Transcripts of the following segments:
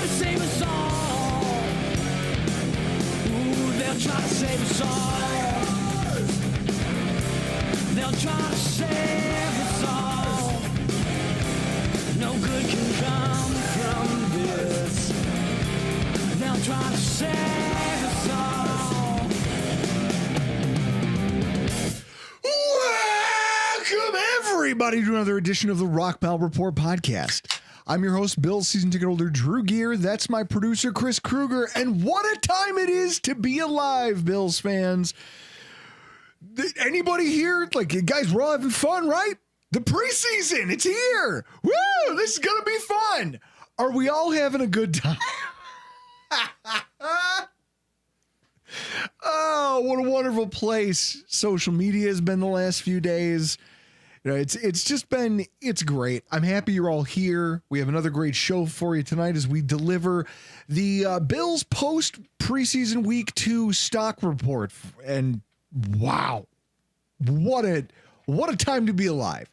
to save us all. Ooh, they'll try to save us all. They'll try to save us all. No good can come from this. They'll try to save us all. Welcome, everybody, to another edition of the Rockpile Report podcast. I'm your host, Bill, season ticket holder Drew Gear. That's my producer, Chris Kruger. And what a time it is to be alive, Bills fans. Anybody here? Like, guys, we're all having fun, right? The preseason, it's here. Woo! This is going to be fun. Are we all having a good time? Oh, what a wonderful place social media has been the last few days. You know, it's great. I'm happy you're all here. We have another great show for you tonight as we deliver the Bills post preseason week 2 stock report. And wow, what a time to be alive.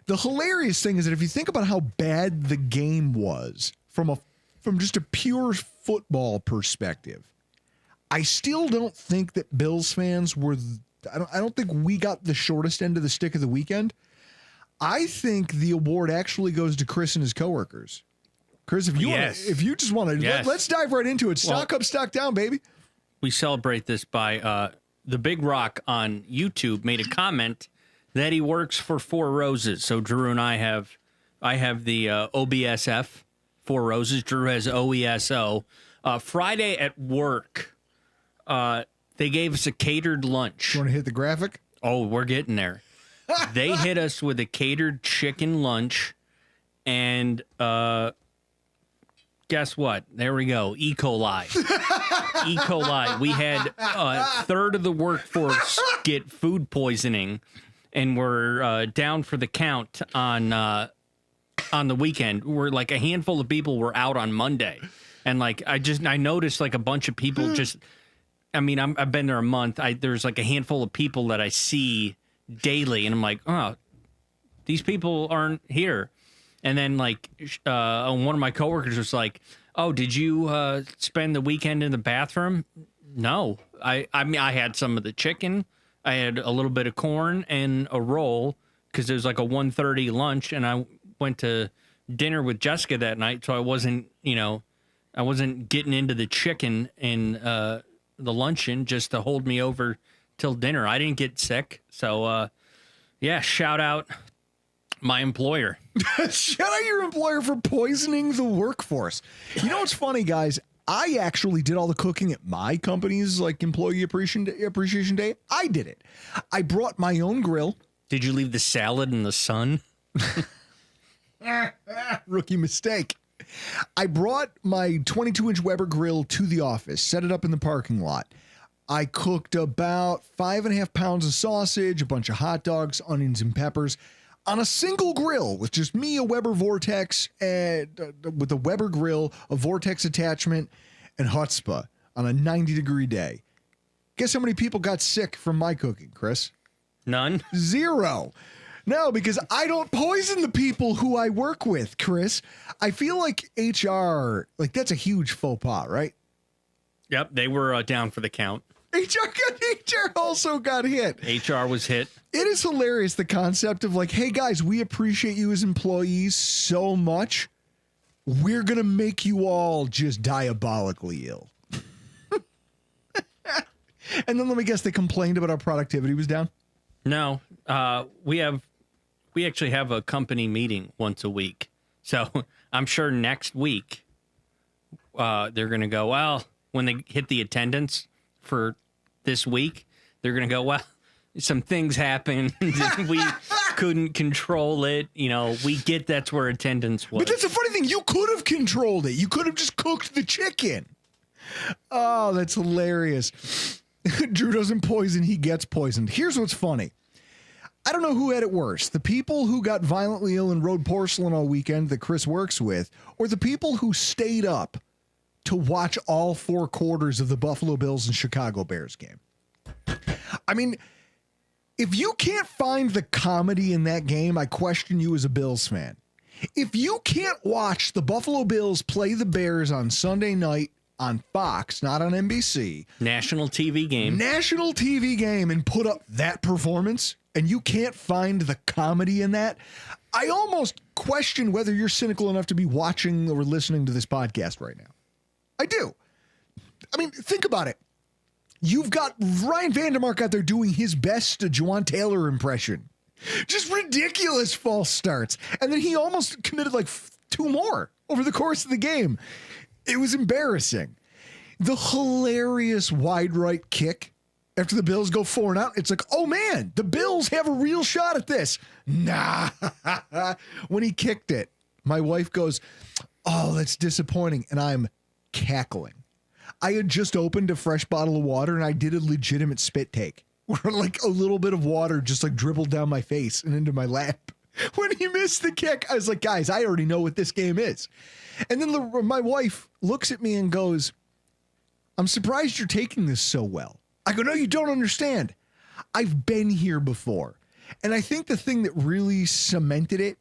The hilarious thing is that if you think about how bad the game was from just a pure football perspective, I still don't think that Bills fans were. I don't think we got the shortest end of the stick of the weekend. I think the award actually goes to Chris and his coworkers. Chris, if you just want to, let's dive right into it. Stock up, stock down, baby. We celebrate this by the Big Rock on YouTube made a comment that he works for Four Roses. So Drew and I have the OBSF, Four Roses. Drew has OESO. Friday at work, they gave us a catered lunch. You want to hit the graphic? Oh, we're getting there. They hit us with a catered chicken lunch, and guess what? There we go. E. coli. E. coli. We had a third of the workforce get food poisoning, and we're down for the count on the weekend. We're like a handful of people were out on Monday, and like I noticed like a bunch of people just. I mean, I've been there a month. There's like a handful of people that I see daily, and I'm like, oh, these people aren't here. And then like one of my coworkers was like, oh, did you spend the weekend in the bathroom? No, I mean, I had some of the chicken, I had a little bit of corn and a roll because it was like a 1:30 lunch, and I went to dinner with Jessica that night, so I wasn't getting into the chicken and the luncheon just to hold me over till dinner. I didn't get sick. So, shout out my employer. Shout out your employer for poisoning the workforce. You know what's funny, guys? I actually did all the cooking at my company's like employee appreciation day. I did it. I brought my own grill. Did you leave the salad in the sun? Rookie mistake. I brought my 22-inch Weber grill to the office, set it up in the parking lot. I cooked about 5.5 pounds of sausage, a bunch of hot dogs, onions, and peppers on a single grill with just me, a Weber Vortex, and with a Weber grill, a Vortex attachment, and chutzpah on a 90-degree day. Guess how many people got sick from my cooking, Chris? None. 0. No, because I don't poison the people who I work with, Chris. I feel like HR, like that's a huge faux pas, right? Yep, they were down for the count. HR also got hit. HR was hit. It is hilarious, the concept of like, hey guys, we appreciate you as employees so much. We're going to make you all just diabolically ill. And then let me guess, they complained about our productivity was down? No, we actually have a company meeting once a week. So I'm sure next week they're going to go, well, when they hit the attendance for this week, they're going to go, well, some things happened. We couldn't control it. You know, we get that's where attendance was. But that's the funny thing. You could have controlled it. You could have just cooked the chicken. Oh, that's hilarious. Drew doesn't poison. He gets poisoned. Here's what's funny. I don't know who had it worse, the people who got violently ill and rode porcelain all weekend that Chris works with, or the people who stayed up to watch all 4 quarters of the Buffalo Bills and Chicago Bears game. I mean, if you can't find the comedy in that game, I question you as a Bills fan. If you can't watch the Buffalo Bills play the Bears on Sunday night on Fox, not on NBC, National TV game, and put up that performance, and you can't find the comedy in that, I almost question whether you're cynical enough to be watching or listening to this podcast right now. I do. I mean, think about it. You've got Ryan Vandermark out there doing his best Juwan Taylor impression. Just ridiculous false starts. And then he almost committed like 2 more over the course of the game. It was embarrassing. The hilarious wide right kick after the Bills go 4 and out. It's like, oh man, the Bills have a real shot at this. Nah. When he kicked it, my wife goes, oh, that's disappointing. And I'm cackling. I had just opened a fresh bottle of water and I did a legitimate spit take where like a little bit of water just like dribbled down my face and into my lap. When he missed the kick, I was like, guys, I already know what this game is. And then my wife looks at me and goes, I'm surprised you're taking this so well. I go, no, you don't understand. I've been here before. And I think the thing that really cemented it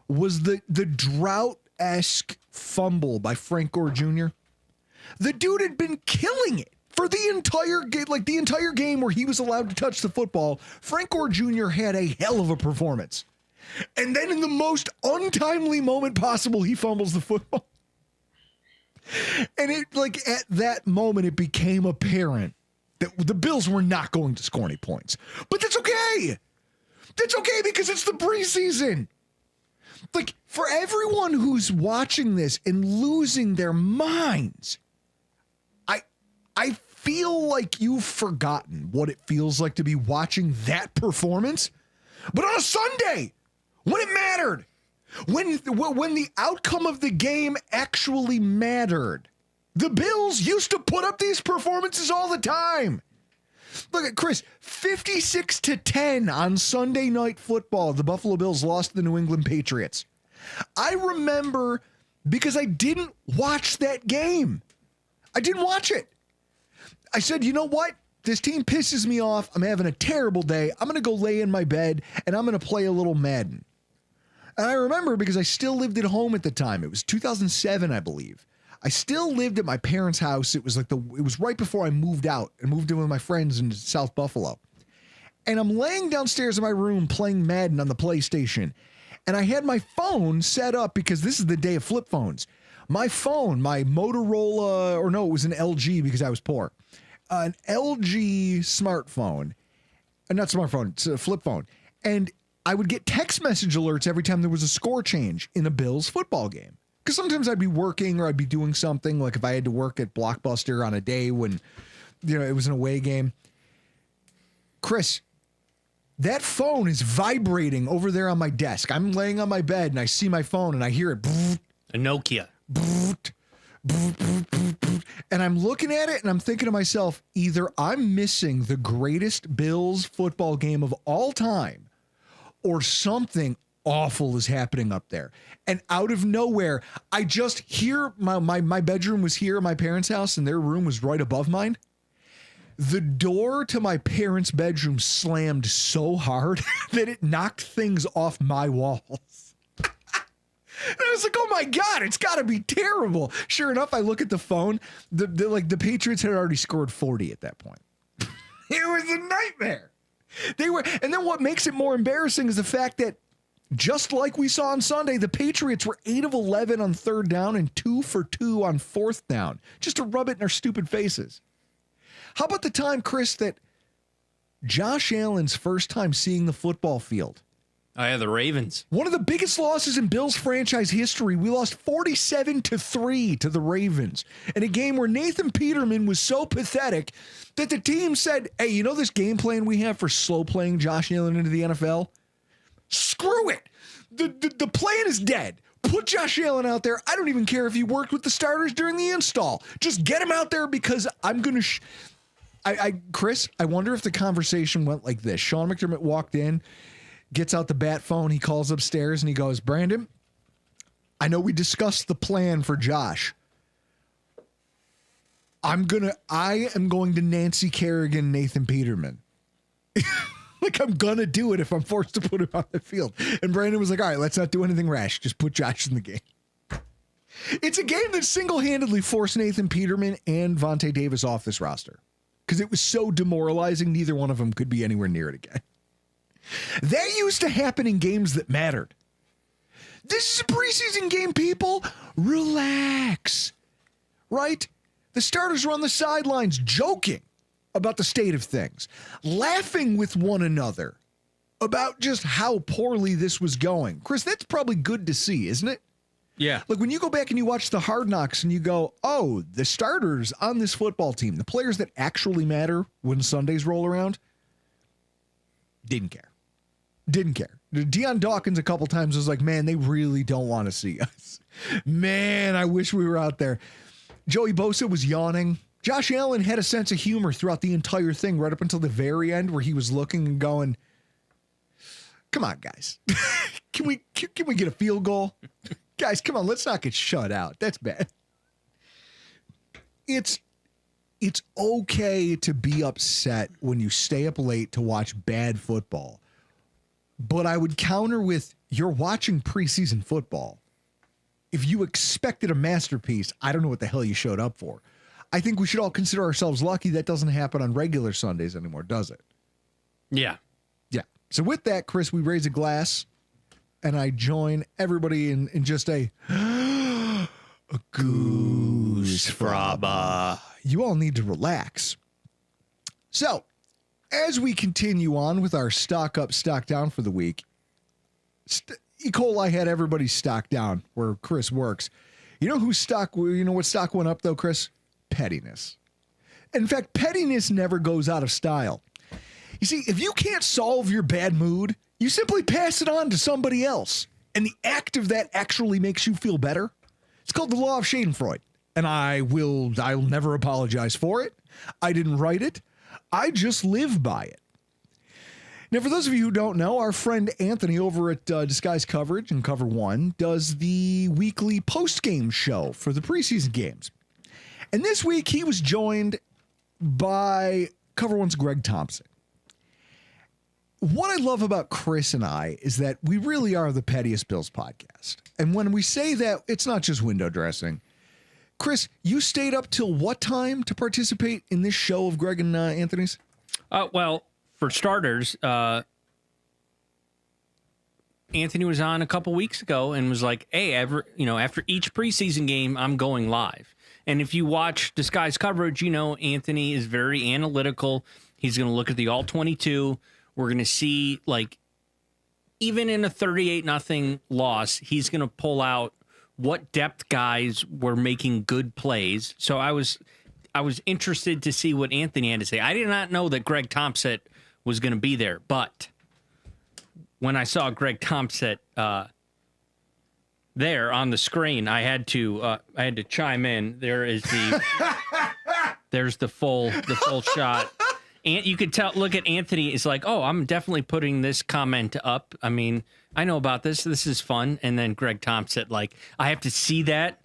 was the drought-esque fumble by Frank Gore Jr. The dude had been killing it for the entire game, like the entire game where he was allowed to touch the football. Frank Gore Jr. had a hell of a performance. And then in the most untimely moment possible, he fumbles the football. And it, like, at that moment, it became apparent that the Bills were not going to score any points. But that's okay. That's okay because it's the preseason. Like, for everyone who's watching this and losing their minds, I feel like you've forgotten what it feels like to be watching that performance, but on a Sunday, when it mattered, when the outcome of the game actually mattered. The Bills used to put up these performances all the time. Look at Chris, 56-10 on Sunday Night Football. The Buffalo Bills lost to the New England Patriots. I remember because I didn't watch that game. I didn't watch it. I said, you know what? This team pisses me off. I'm having a terrible day. I'm going to go lay in my bed and I'm going to play a little Madden. And I remember because I still lived at home at the time. It was 2007, I believe. I still lived at my parents' house. It was right before I moved out and moved in with my friends in South Buffalo. And I'm laying downstairs in my room playing Madden on the PlayStation. And I had my phone set up because this is the day of flip phones. My phone, my Motorola, or no, it was an LG because I was poor. An LG smartphone, not smartphone, it's a flip phone. And I would get text message alerts every time there was a score change in a Bills football game. Because sometimes I'd be working or I'd be doing something, like if I had to work at Blockbuster on a day when, it was an away game. Chris, that phone is vibrating over there on my desk. I'm laying on my bed and I see my phone and I hear it. a Nokia. And I'm looking at it and I'm thinking to myself, either I'm missing the greatest Bills football game of all time or something awful is happening up there. And out of nowhere, I just hear my bedroom was here at my parents' house and their room was right above mine. The door to my parents' bedroom slammed so hard that it knocked things off my walls. And I was like, oh my God, it's got to be terrible. Sure enough, I look at the phone. The Patriots had already scored 40 at that point. It was a nightmare. And then what makes it more embarrassing is the fact that just like we saw on Sunday, the Patriots were 8 of 11 on 3rd down and 2 for 2 on 4th down, just to rub it in our stupid faces. How about the time, Chris, that Josh Allen's first time seeing the football field? Oh, yeah, the Ravens. One of the biggest losses in Bills franchise history. We lost 47-3 to the Ravens in a game where Nathan Peterman was so pathetic that the team said, hey, you know this game plan we have for slow playing Josh Allen into the NFL? Screw it. The plan is dead. Put Josh Allen out there. I don't even care if he worked with the starters during the install. Just get him out there because I'm going to... Chris, I wonder if the conversation went like this. Sean McDermott walked in, gets out the bat phone. He calls upstairs and he goes, Brandon, I know we discussed the plan for Josh. I am going to Nancy Kerrigan, Nathan Peterman. Like, I'm going to do it if I'm forced to put him on the field. And Brandon was like, all right, let's not do anything rash. Just put Josh in the game. It's a game that single-handedly forced Nathan Peterman and Vontae Davis off this roster because it was so demoralizing. Neither one of them could be anywhere near it again. That used to happen in games that mattered. This is a preseason game, people. Relax. Right? The starters were on the sidelines joking about the state of things, laughing with one another about just how poorly this was going. Chris, that's probably good to see, isn't it? Yeah. Like when you go back and you watch the Hard Knocks and you go, oh, the starters on this football team, the players that actually matter when Sundays roll around, didn't care. Didn't care. Deion Dawkins a couple times was like, man, they really don't want to see us. Man, I wish we were out there. Joey Bosa was yawning. Josh Allen had a sense of humor throughout the entire thing, right up until the very end where he was looking and going, come on, guys. Can we get a field goal? Guys, come on, let's not get shut out. That's bad. It's okay to be upset when you stay up late to watch bad football. But I would counter with, you're watching preseason football. If you expected a masterpiece, I don't know what the hell you showed up for. I think we should all consider ourselves lucky that doesn't happen on regular Sundays anymore, does it? Yeah. Yeah. So with that, Chris, we raise a glass and I join everybody in just a goose fraba. You all need to relax. So, as we continue on with our stock up, stock down for the week, E. coli had everybody's stock down where Chris works. You know what stock went up though, Chris? Pettiness. In fact, pettiness never goes out of style. You see, if you can't solve your bad mood, you simply pass it on to somebody else. And the act of that actually makes you feel better. It's called the law of Schadenfreude. And I'll never apologize for it. I didn't write it. I just live by it. Now, for those of you who don't know, our friend Anthony over at Disguise Coverage and Cover One does the weekly post-game show for the preseason games. And this week, he was joined by Cover One's Greg Thompson. What I love about Chris and I is that we really are the Pettiest Bills podcast. And when we say that, it's not just window dressing. Chris, you stayed up till what time to participate in this show of Greg and Anthony's? Well, for starters, Anthony was on a couple weeks ago and was like, hey, after each preseason game, I'm going live. And if you watch Disguise Coverage, Anthony is very analytical. He's going to look at the all-22. We're going to see, even in a 38-0 loss, he's going to pull out what depth guys were making good plays. So I was interested to see what Anthony had to say. I did not know that Greg Thompson was going to be there, but when I saw Greg Thompson there on the screen, I had to chime in. There's the full shot. And you could tell, look at Anthony, it's like, oh, I'm definitely putting this comment up. I mean, I know about this. This is fun. And then Greg Thompson, I have to see that.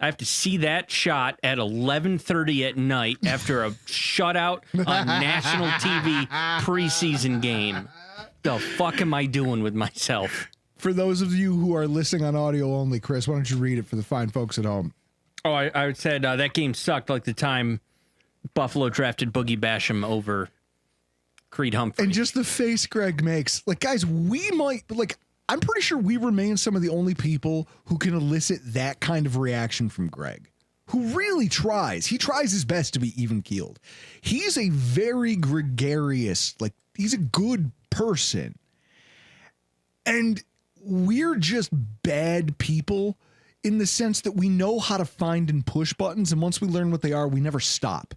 I have to see that shot at 11:30 at night after a shutout on national TV preseason game. The fuck am I doing with myself? For those of you who are listening on audio only, Chris, why don't you read it for the fine folks at home? Oh, I said that game sucked like the time Buffalo drafted Boogie Basham over Creed Humphrey. And just the face Greg makes. Guys, we might, I'm pretty sure we remain some of the only people who can elicit that kind of reaction from Greg, who really tries. He tries his best to be even-keeled. He's a very gregarious, he's a good person. And we're just bad people in the sense that we know how to find and push buttons, and once we learn what they are, we never stop.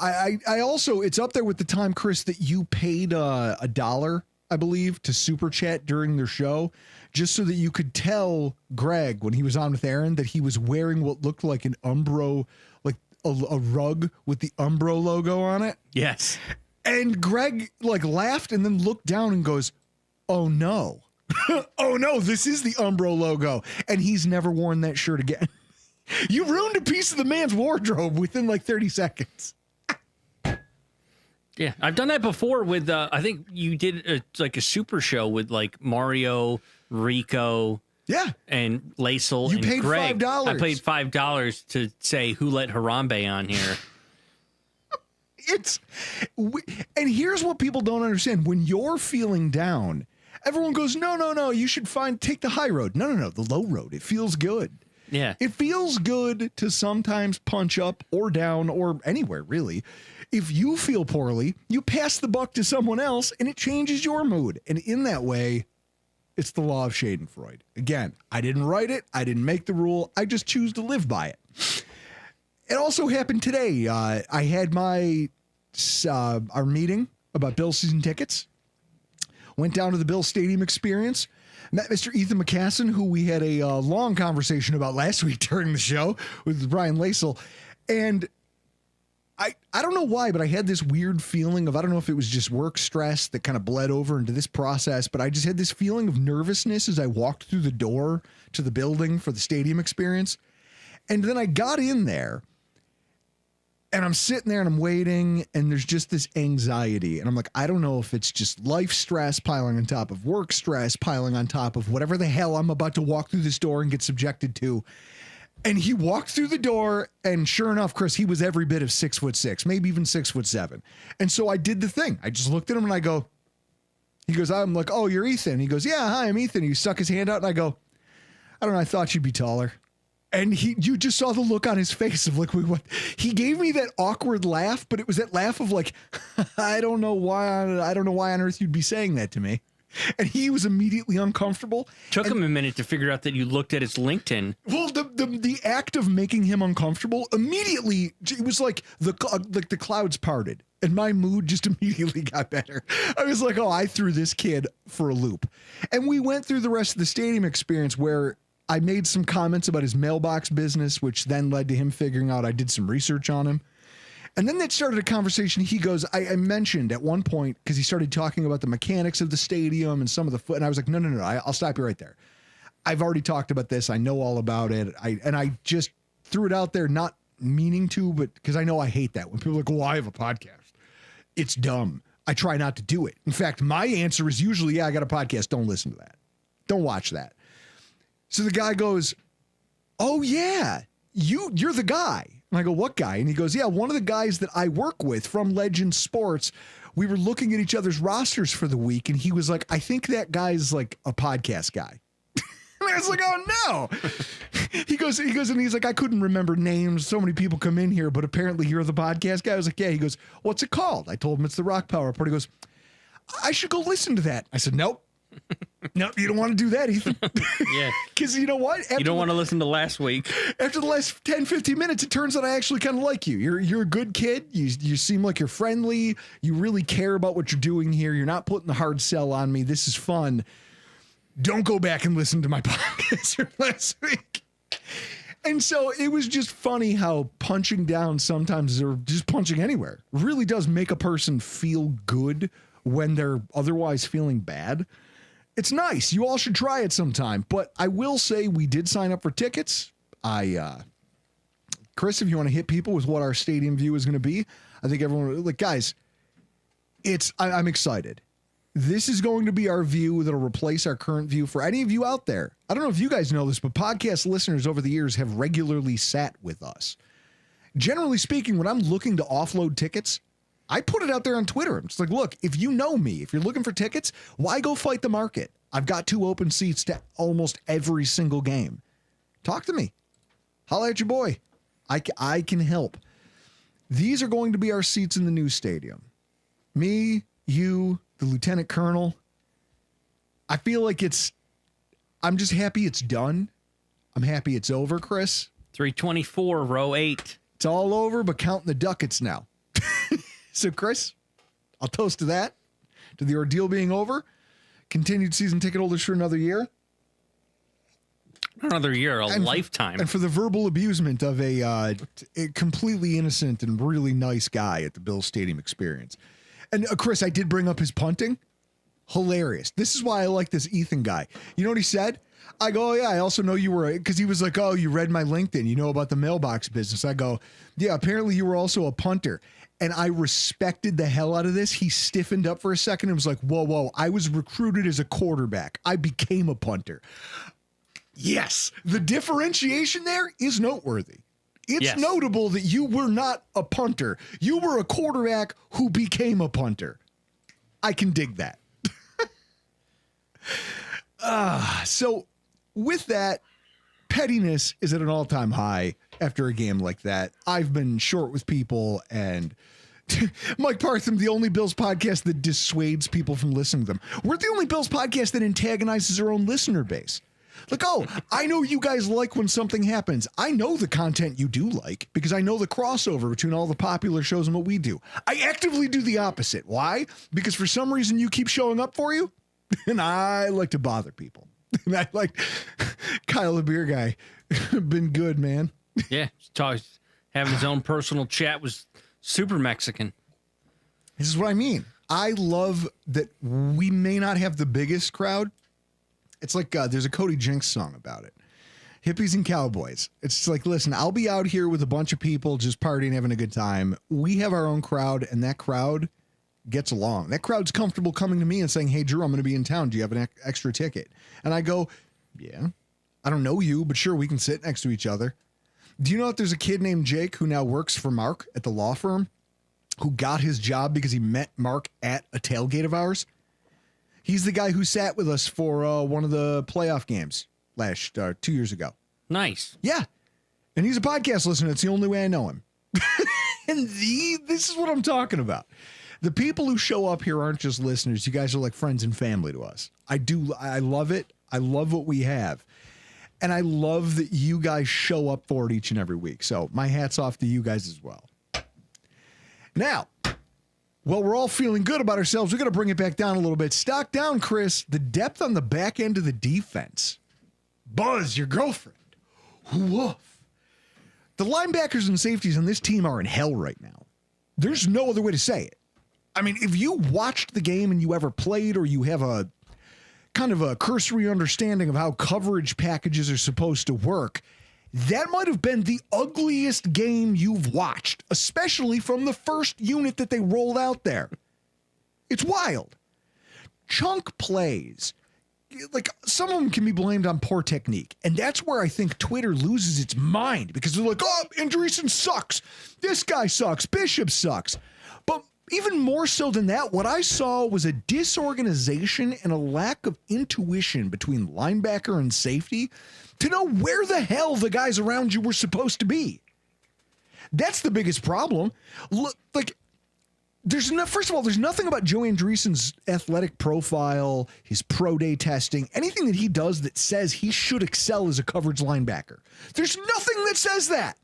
I also, it's up there with the time, Chris, that you paid $1, I believe, to super chat during their show, just so that you could tell Greg when he was on with Aaron that he was wearing what looked like an Umbro, a rug with the Umbro logo on it. Yes. And Greg laughed and then looked down and goes, oh no. Oh no, this is the Umbro logo. And he's never worn that shirt again. You ruined a piece of the man's wardrobe within 30 seconds. Yeah, I've done that before with, I think you did like a super show with like Mario, Rico, Yeah. and Laisel You and paid Greg. $5. I paid $5 to say who let Harambe on here. And here's what people don't understand. When you're feeling down, everyone goes, no, you should take the high road. No, the low road. It feels good. Yeah. It feels good to sometimes punch up or down or anywhere, really. If you feel poorly, you pass the buck to someone else and it changes your mood. And in that way, it's the law of Schadenfreude. Again, I didn't write it. I didn't make the rule. I just choose to live by it. It also happened today. I had our meeting about Bill season tickets. Went down to the Bill Stadium experience. Met Mr. Ethan McCassin, who we had a long conversation about last week during the show with Brian Laisel. And I don't know why, but I had this weird feeling of, I don't know if it was just work stress that kind of bled over into this process, but I just had this feeling of nervousness as I walked through the door to the building for the stadium experience. And then I got in there and I'm sitting there and I'm waiting and there's just this anxiety. And I'm like, I don't know if it's just life stress piling on top of work stress, piling on top of whatever the hell I'm about to walk through this door and get subjected to. And he walked through the door, and sure enough, Chris, he was every bit of 6'6", maybe even 6'7". And so I did the thing. I just looked at him and I go, he goes, I'm like, oh, you're Ethan. He goes, yeah, hi, I'm Ethan. He stuck his hand out and I go, I don't know, I thought you'd be taller. And you just saw the look on his face of like, what? He gave me that awkward laugh, but it was that laugh of like, I don't know why on earth you'd be saying that to me. And he was immediately uncomfortable. Took him a minute to figure out that you looked at his LinkedIn. Well, the act of making him uncomfortable immediately, it was like the clouds parted and my mood just immediately got better. I was like, oh, I threw this kid for a loop. And we went through the rest of the stadium experience where I made some comments about his mailbox business, which then led to him figuring out I did some research on him. And then that started a conversation. He goes, I mentioned at one point, because he started talking about the mechanics of the stadium and some of the foot. And I was like, no, I'll stop you right there. I've already talked about this. I know all about it. I just threw it out there, not meaning to, but because I know I hate that when people are like, well, I have a podcast. It's dumb. I try not to do it. In fact, my answer is usually, yeah, I got a podcast. Don't listen to that. Don't watch that. So the guy goes, oh, yeah, you're the guy. And I go, what guy? And he goes, yeah, one of the guys that I work with from Legend Sports. We were looking at each other's rosters for the week. And he was like, I think that guy's like a podcast guy. And I was like, oh, no. He goes, and he's like, I couldn't remember names. So many people come in here, but apparently you're the podcast guy. I was like, yeah. He goes, what's it called? I told him it's the Rockpile Report. He goes, I should go listen to that. I said, nope. No, you don't want to do that, Ethan. Yeah. Because you know what? You don't want to listen to last week. After the last 10, 15 minutes, it turns out I actually kind of like you. You're a good kid. You seem like you're friendly. You really care about what you're doing here. You're not putting the hard sell on me. This is fun. Don't go back and listen to my podcast from last week. And so it was just funny how punching down sometimes, or just punching anywhere, really does make a person feel good when they're otherwise feeling bad. It's nice. You all should try it sometime. But I will say we did sign up for tickets. Chris, if you want to hit people with what our stadium view is going to be, I think everyone, like, guys, I'm excited. This is going to be our view that'll replace our current view for any of you out there. I don't know if you guys know this, but podcast listeners over the years have regularly sat with us. Generally speaking, when I'm looking to offload tickets, I put it out there on Twitter. I'm just like, look, if you know me, if you're looking for tickets, why go fight the market? I've got 2 open seats to almost every single game. Talk to me. Holla at your boy. I can help. These are going to be our seats in the new stadium. Me, you, the lieutenant colonel. I feel like I'm just happy it's done. I'm happy it's over, Chris. 324, row 8. It's all over, but counting the ducats now. So, Chris, I'll toast to that, to the ordeal being over. Continued season ticket holders for another year. Another year, a lifetime. And for the verbal abusement of a completely innocent and really nice guy at the Bill Stadium experience. And, Chris, I did bring up his punting. Hilarious. This is why I like this Ethan guy. You know what he said? I go, oh, yeah, I also know you were, because he was like, oh, you read my LinkedIn. You know about the mailbox business. I go, yeah, apparently you were also a punter. And I respected the hell out of this. He stiffened up for a second and was like, whoa, I was recruited as a quarterback. I became a punter. Yes, the differentiation there is noteworthy. It's notable that you were not a punter. You were a quarterback who became a punter. I can dig that. So with that, pettiness is at an all-time high after a game like that. I've been short with people, and Mike Partham, the only Bills podcast that dissuades people from listening to them. We're the only Bills podcast that antagonizes our own listener base. Like, oh, I know you guys like when something happens. I know the content you do like because I know the crossover between all the popular shows and what we do. I actively do the opposite. Why? Because for some reason you keep showing up for you, and I like to bother people. And I like Kyle the beer guy. Been good, man. Yeah, having his own personal chat was super Mexican. This is what I mean. I love that we may not have the biggest crowd. It's like there's a Cody Jinks song about it. Hippies and cowboys. It's like, listen, I'll be out here with a bunch of people just partying, having a good time. We have our own crowd, and that crowd gets along. That crowd's comfortable coming to me and saying, hey, Drew, I'm going to be in town. Do you have an extra ticket? And I go, yeah. I don't know you, but sure, we can sit next to each other. Do you know that there's a kid named Jake who now works for Mark at the law firm who got his job because he met Mark at a tailgate of ours? He's the guy who sat with us for one of the playoff games 2 years ago. Nice. Yeah. And he's a podcast listener. It's the only way I know him. And this is what I'm talking about. The people who show up here aren't just listeners. You guys are like friends and family to us. I love it. I love what we have. And I love that you guys show up for it each and every week. So my hat's off to you guys as well. Now, well, we're all feeling good about ourselves. We're going to bring it back down a little bit. Stock down, Chris. The depth on the back end of the defense. Buzz, your girlfriend. Woof. The linebackers and safeties on this team are in hell right now. There's no other way to say it. I mean, if you watched the game and you ever played, or you have a kind of a cursory understanding of how coverage packages are supposed to work, that might have been the ugliest game you've watched, especially from the first unit that they rolled out there. It's wild. Chunk plays. Like, some of them can be blamed on poor technique. And that's where I think Twitter loses its mind, because they're like, oh, Andreessen sucks. This guy sucks. Bishop sucks. But even more so than that, what I saw was a disorganization and a lack of intuition between linebacker and safety to know where the hell the guys around you were supposed to be. That's the biggest problem. Look, like, first of all, there's nothing about Joe Andreessen's athletic profile, his pro day testing, anything that he does that says he should excel as a coverage linebacker. There's nothing that says that.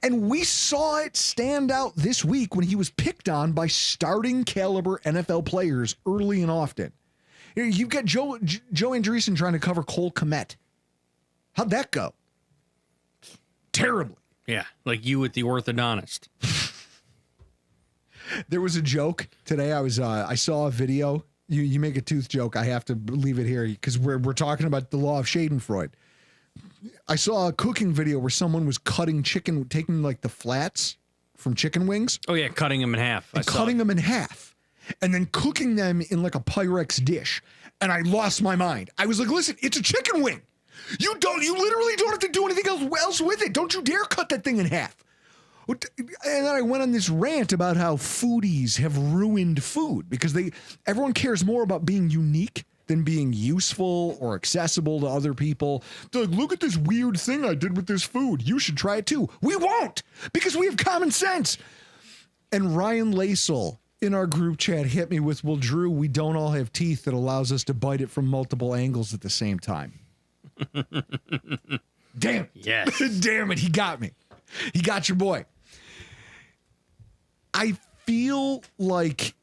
And we saw it stand out this week when he was picked on by starting caliber NFL players early and often. You've got Joe Andreessen trying to cover Cole Kmet. How'd that go? Terribly. Yeah, like you with the orthodontist. There was a joke today. I saw a video. You make a tooth joke. I have to leave it here because we're talking about the law of Schadenfreude. I saw a cooking video where someone was cutting chicken, taking like the flats from chicken wings. Oh yeah, cutting them in half. And cutting them in half, and then cooking them in like a Pyrex dish. And I lost my mind. I was like, listen, it's a chicken wing. You literally don't have to do anything else with it. Don't you dare cut that thing in half. And then I went on this rant about how foodies have ruined food because everyone cares more about being unique than being useful or accessible to other people. They're like, look at this weird thing I did with this food. You should try it too. We won't, because we have common sense. And Ryan Lasel in our group chat hit me with, well, Drew, we don't all have teeth that allows us to bite it from multiple angles at the same time. Damn it. Yes. Damn it. He got me. He got your boy. I feel like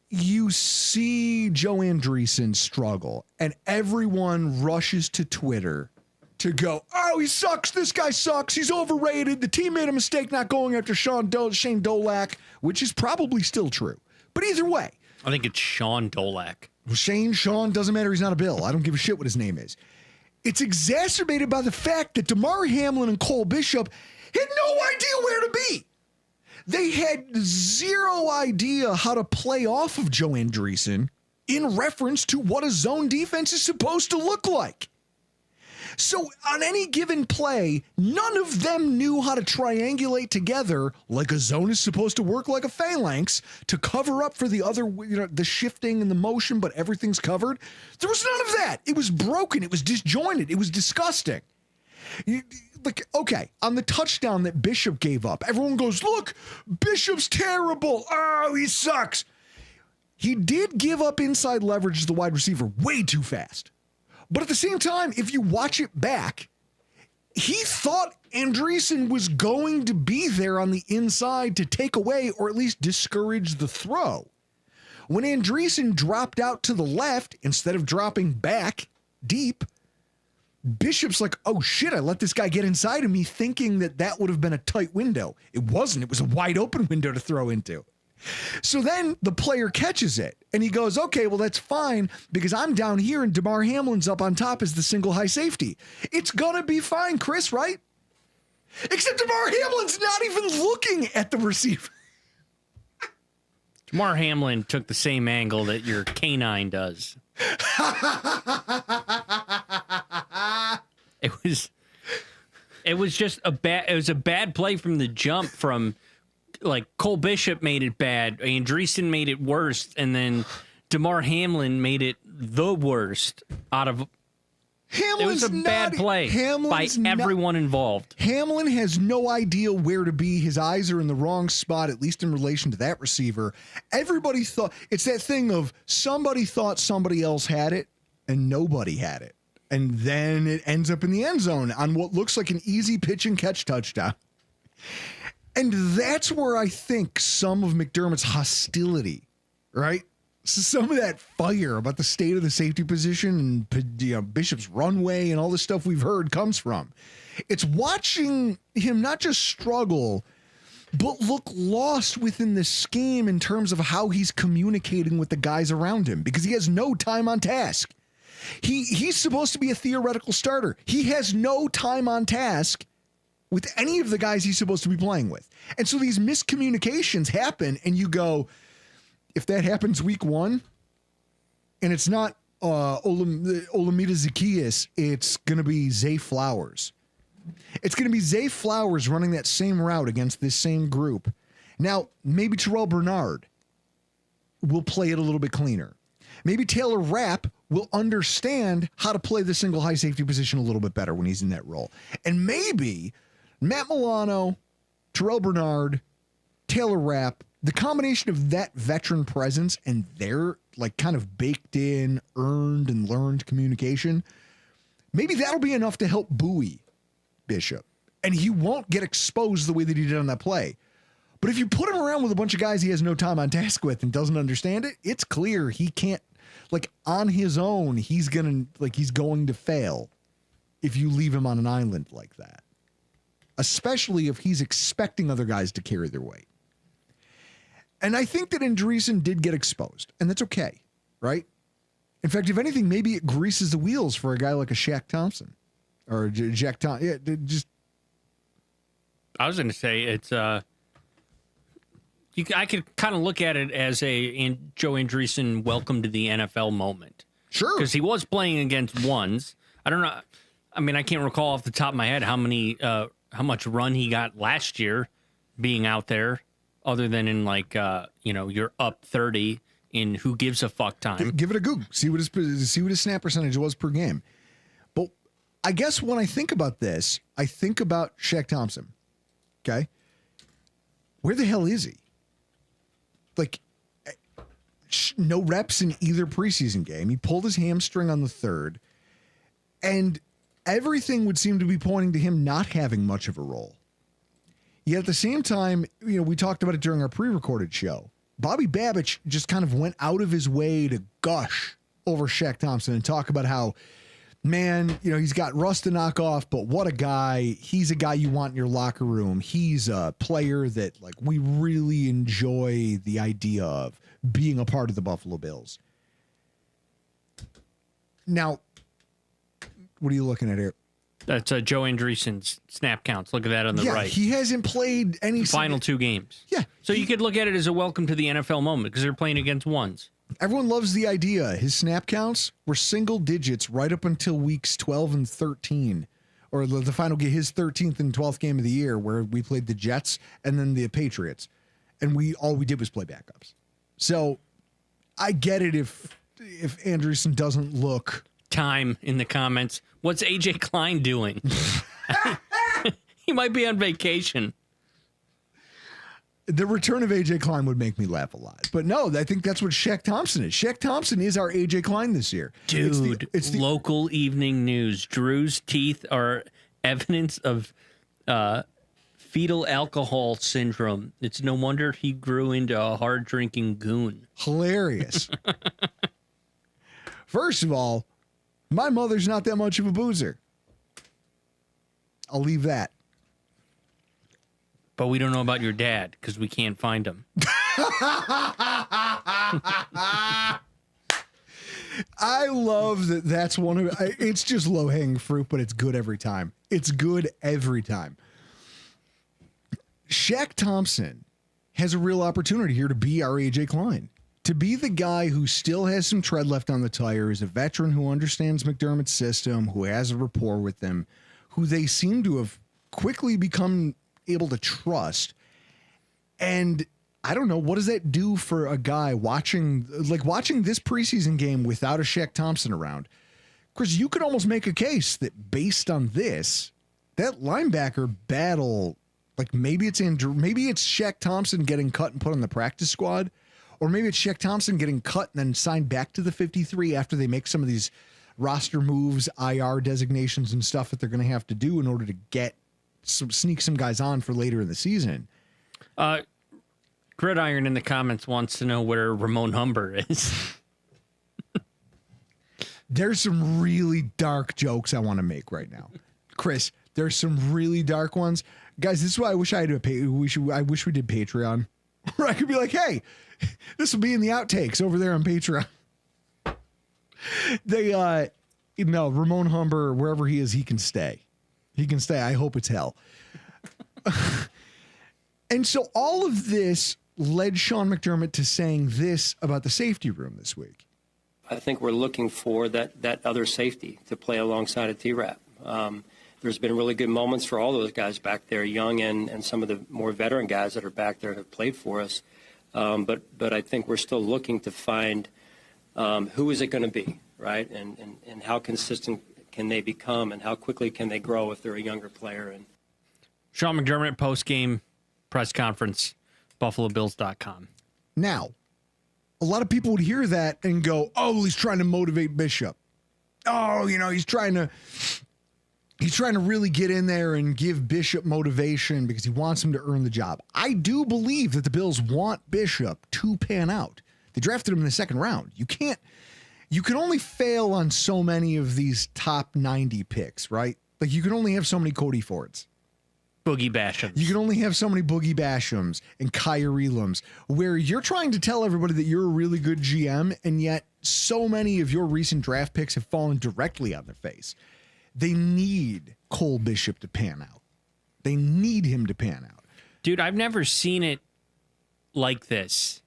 you see Joe Andreessen struggle and everyone rushes to Twitter to go, oh, he sucks. This guy sucks. He's overrated. The team made a mistake not going after Shane Dolak, which is probably still true. But either way. I think it's Sean Dolak. Sean, doesn't matter. He's not a Bill. I don't give a shit what his name is. It's exacerbated by the fact that DeMar Hamlin and Cole Bishop had no idea where to be. They had zero idea how to play off of Joe Andreessen in reference to what a zone defense is supposed to look like. So on any given play, none of them knew how to triangulate together like a zone is supposed to work, like a phalanx, to cover up for the other, the shifting and the motion, but everything's covered. There was none of that. It was broken. It was disjointed. It was disgusting. Okay, on the touchdown that Bishop gave up, everyone goes, look, Bishop's terrible. Oh, he sucks. He did give up inside leverage to the wide receiver way too fast. But at the same time, if you watch it back, he thought Andreessen was going to be there on the inside to take away or at least discourage the throw. When Andreessen dropped out to the left, instead of dropping back deep, Bishop's like, oh shit, I let this guy get inside of me, thinking that that would have been a tight window. It wasn't. It was a wide open window to throw into. So then the player catches it and he goes, okay, well, that's fine because I'm down here and DeMar Hamlin's up on top as the single high safety. It's going to be fine, Chris, right? Except DeMar Hamlin's not even looking at the receiver. DeMar Hamlin took the same angle that your canine does. It was just a bad play from the jump. From like Cole Bishop made it bad, Andreessen made it worse, and then DeMar Hamlin made it the worst out of. It was a bad play by everyone involved. Hamlin has no idea where to be. His eyes are in the wrong spot, at least in relation to that receiver. Everybody thought, it's that thing of somebody thought somebody else had it and nobody had it. And then it ends up in the end zone on what looks like an easy pitch and catch touchdown. And that's where I think some of McDermott's hostility, right? Some of that fire about the state of the safety position and Bishop's runway and all the stuff we've heard comes from. It's watching him not just struggle, but look lost within the scheme in terms of how he's communicating with the guys around him because he has no time on task. He's supposed to be a theoretical starter. He has no time on task with any of the guys he's supposed to be playing with. And so these miscommunications happen and you go, if that happens week one and it's not Olamide Zacchaeus, it's going to be Zay Flowers. It's going to be Zay Flowers running that same route against this same group. Now, maybe Terrell Bernard will play it a little bit cleaner. Maybe Taylor Rapp will understand how to play the single high safety position a little bit better when he's in that role. And maybe Matt Milano, Terrell Bernard, Taylor Rapp, the combination of that veteran presence and their like kind of baked in, earned and learned communication, maybe that'll be enough to help buoy Bishop. And he won't get exposed the way that he did on that play. But if you put him around with a bunch of guys he has no time on task with and doesn't understand it, it's clear he can't, like on his own, he's going to fail if you leave him on an island like that. Especially if he's expecting other guys to carry their weight. And I think that Andreessen did get exposed, and that's okay, right? In fact, if anything, maybe it greases the wheels for a guy like a Shaq Thompson or Jack Thompson. Yeah, just. I was going to say it's. I could kind of look at it as a Joe Andreessen welcome to the NFL moment. Sure, because he was playing against ones. I don't know. I mean, I can't recall off the top of my head how much run he got last year being out there. Other than in like, you're up 30 in who gives a fuck time. Give it a Google. See what his snap percentage was per game. But I guess when I think about this, I think about Shaq Thompson. Okay. Where the hell is he? Like, no reps in either preseason game. He pulled his hamstring on the third. And everything would seem to be pointing to him not having much of a role. Yet at the same time, we talked about it during our pre-recorded show. Bobby Babich just kind of went out of his way to gush over Shaq Thompson and talk about how, man, he's got rust to knock off, but what a guy. He's a guy you want in your locker room. He's a player that like we really enjoy the idea of being a part of the Buffalo Bills. Now, What are you looking at here? That's Joe Andreessen's snap counts. Look at that on the right. He hasn't played any Final 2 games. Yeah. So you could look at it as a welcome to the NFL moment because they're playing against ones. Everyone loves the idea. His snap counts were single digits right up until weeks 12 and 13, or the final game, his 13th and 12th game of the year, where we played the Jets and then the Patriots, and all we did was play backups. So I get it if Andreessen doesn't look. Time in the comments. What's AJ Klein doing? He might be on vacation. The return of AJ Klein would make me laugh a lot. But no, I think that's what Shaq Thompson is. Shaq Thompson is our AJ Klein this year. Dude, it's the local evening news. Drew's teeth are evidence of fetal alcohol syndrome. It's no wonder he grew into a hard-drinking goon. Hilarious. First of all, my mother's not that much of a boozer. I'll leave that. But we don't know about your dad because we can't find him. I love that. That's one of it's just low-hanging fruit, but it's good every time. It's good every time. Shaq Thompson has a real opportunity here to be our AJ Klein, to be the guy who still has some tread left on the tires, a veteran who understands McDermott's system, who has a rapport with them, who they seem to have quickly become able to trust. And I don't know, what does that do for a guy watching this preseason game without a Shaq Thompson around? Chris, you could almost make a case that based on this, that linebacker battle, like maybe it's Shaq Thompson getting cut and put on the practice squad, or maybe it's Shaq Thompson getting cut and then signed back to the 53 after they make some of these roster moves, IR designations and stuff that they're going to have to do in order to sneak some guys on for later in the season. Gridiron in the comments wants to know where Ramon Humber is. There's some really dark jokes I want to make right now. Chris, there's some really dark ones. Guys, this is why I wish I did Patreon. Where I could be like, hey, this will be in the outtakes over there on Patreon. Ramon Humber, wherever he is, he can stay. He can stay. I hope it's hell. And so all of this led Sean McDermott to saying this about the safety room this week. I think we're looking for that other safety to play alongside of T-Rap. There's been really good moments for all those guys back there, young and some of the more veteran guys that are back there have played for us. But I think we're still looking to find who is it going to be, right? And how consistent can they become and how quickly can they grow if they're a younger player. And Sean McDermott post-game press conference, BuffaloBills.com. Now, a lot of people would hear that and go, oh, he's trying to motivate Bishop. Oh, he's trying to really get in there and give Bishop motivation because he wants him to earn the job. I do believe that the Bills want Bishop to pan out. They drafted him in the second round. You can only fail on so many of these top 90 picks, right? Like you can only have so many Cody Fords. Boogie Bashams. You can only have so many Boogie Bashams and Kyrie Elams, where you're trying to tell everybody that you're a really good GM, and yet so many of your recent draft picks have fallen directly on their face. They need Cole Bishop to pan out. They need him to pan out. Dude, I've never seen it like this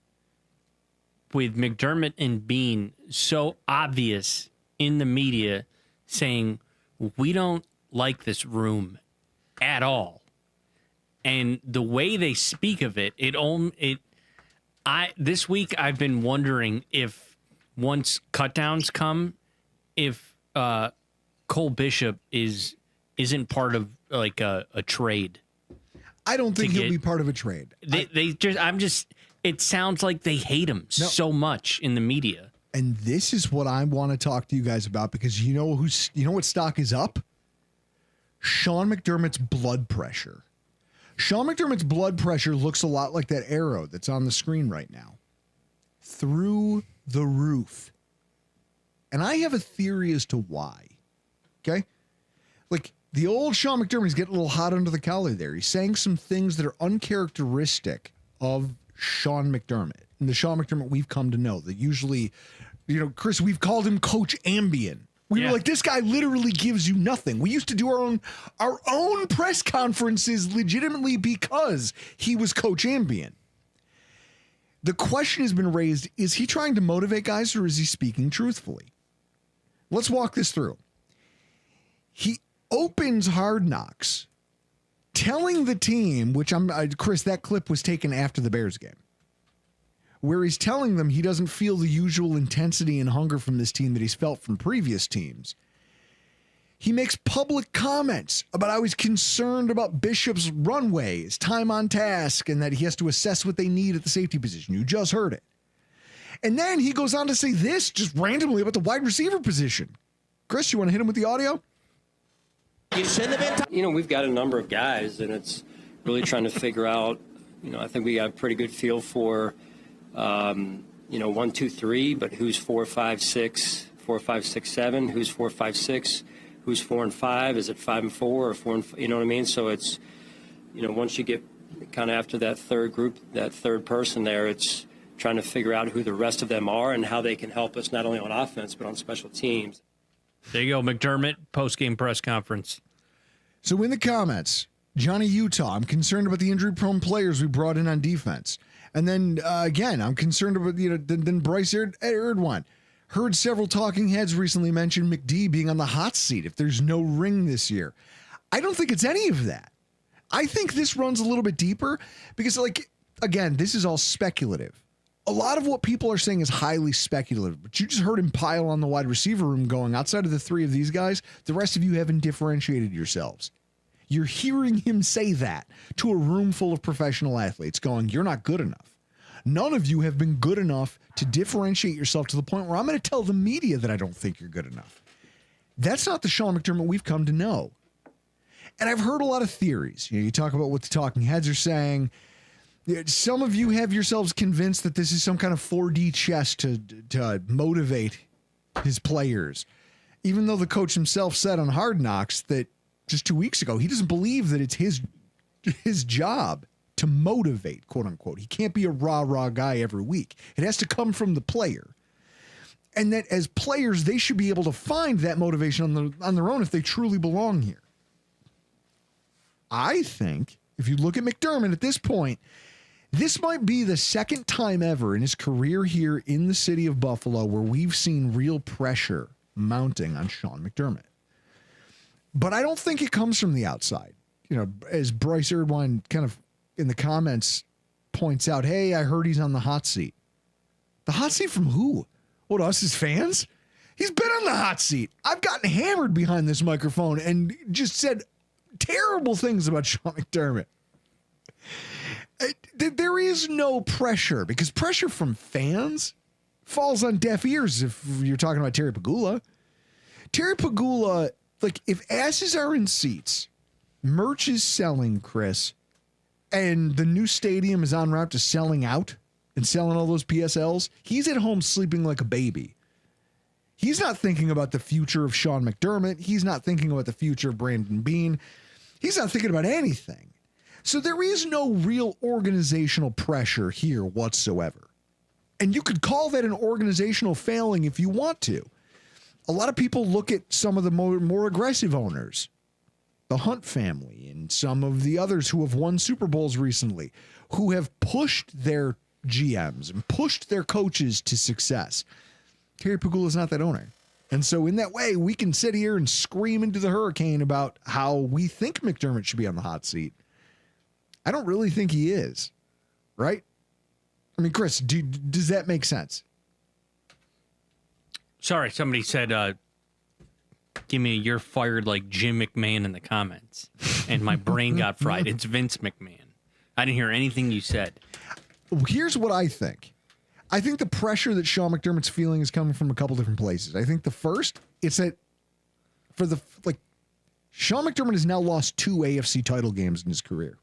with McDermott and Bean so obvious in the media saying, we don't like this room at all. And the way they speak of it, this week I've been wondering if once cutdowns come, if Cole Bishop isn't part of like a trade. I don't think he'll be part of a trade. It sounds like they hate him so much in the media. And this is what I want to talk to you guys about, because you know what stock is up? Sean McDermott's blood pressure. Sean McDermott's blood pressure looks a lot like that arrow that's on the screen right now. Through the roof. And I have a theory as to why. Okay? Like, the old Sean McDermott is getting a little hot under the collar there. He's saying some things that are uncharacteristic of Sean McDermott. And the Sean McDermott we've come to know. That usually, Chris, we've called him Coach Ambien. We were like, this guy literally gives you nothing. We used to do our own press conferences legitimately because he was coach ambient. The question has been raised, is he trying to motivate guys or is he speaking truthfully? Let's walk this through. He opens Hard Knocks telling the team, which Chris, that clip was taken after the Bears game, where he's telling them he doesn't feel the usual intensity and hunger from this team that he's felt from previous teams. He makes public comments about how he's concerned about Bishop's runways, time on task, and that he has to assess what they need at the safety position. You just heard it. And then he goes on to say this just randomly about the wide receiver position. Chris, you want to hit him with the audio? You shouldn't have been. We've got a number of guys, and it's really trying to figure out. I think we got a pretty good feel for, 1, 2, 3, but who's 4, 5, 6, 4, 5, 6, 7, who's 4, 5, 6, who's 4 and 5, is it 5 and 4 or 4 and you know what I mean? So it's, once you get kind of after that third group, that third person there, it's trying to figure out who the rest of them are and how they can help us not only on offense but on special teams. There you go, McDermott, post-game press conference. So in the comments, Johnny Utah, I'm concerned about the injury-prone players we brought in on defense. And then, again, I'm concerned about, then Bryce Erdwan. Heard several talking heads recently mention McD being on the hot seat if there's no ring this year. I don't think it's any of that. I think this runs a little bit deeper because, again, this is all speculative. A lot of what people are saying is highly speculative, but you just heard him pile on the wide receiver room going, outside of the three of these guys, the rest of you haven't differentiated yourselves. You're hearing him say that to a room full of professional athletes going, you're not good enough. None of you have been good enough to differentiate yourself to the point where I'm going to tell the media that I don't think you're good enough. That's not the Sean McDermott we've come to know. And I've heard a lot of theories. You talk about what the talking heads are saying. Some of you have yourselves convinced that this is some kind of 4D chess to motivate his players. Even though the coach himself said on Hard Knocks that just 2 weeks ago, he doesn't believe that it's his job to motivate, quote unquote. He can't be a rah-rah guy every week. It has to come from the player. And that as players, they should be able to find that motivation on their own if they truly belong here. I think if you look at McDermott at this point, this might be the second time ever in his career here in the city of Buffalo where we've seen real pressure mounting on Sean McDermott. But I don't think it comes from the outside. As Bryce Erdwine kind of in the comments points out, hey, I heard he's on the hot seat. The hot seat from who? What, us as fans? He's been on the hot seat. I've gotten hammered behind this microphone and just said terrible things about Sean McDermott. There is no pressure because pressure from fans falls on deaf ears if you're talking about Terry Pagula. Terry Pagula, if asses are in seats, merch is selling, Chris, and the new stadium is en route to selling out and selling all those PSLs, he's at home sleeping like a baby. He's not thinking about the future of Sean McDermott. He's not thinking about the future of Brandon Beane. He's not thinking about anything. So there is no real organizational pressure here whatsoever. And you could call that an organizational failing if you want to. A lot of people look at some of the more aggressive owners, the Hunt family and some of the others who have won Super Bowls recently, who have pushed their GMs and pushed their coaches to success. Terry Pagula is not that owner. And so in that way, we can sit here and scream into the hurricane about how we think McDermott should be on the hot seat. I don't really think he is, right? I mean, Chris, does that make sense? Sorry, somebody said, give me a you're fired like Jim McMahon in the comments. And my brain got fried. It's Vince McMahon. I didn't hear anything you said. Here's what I think. I think the pressure that Sean McDermott's feeling is coming from a couple different places. I think the first, it's that Sean McDermott has now lost 2 AFC title games in his career.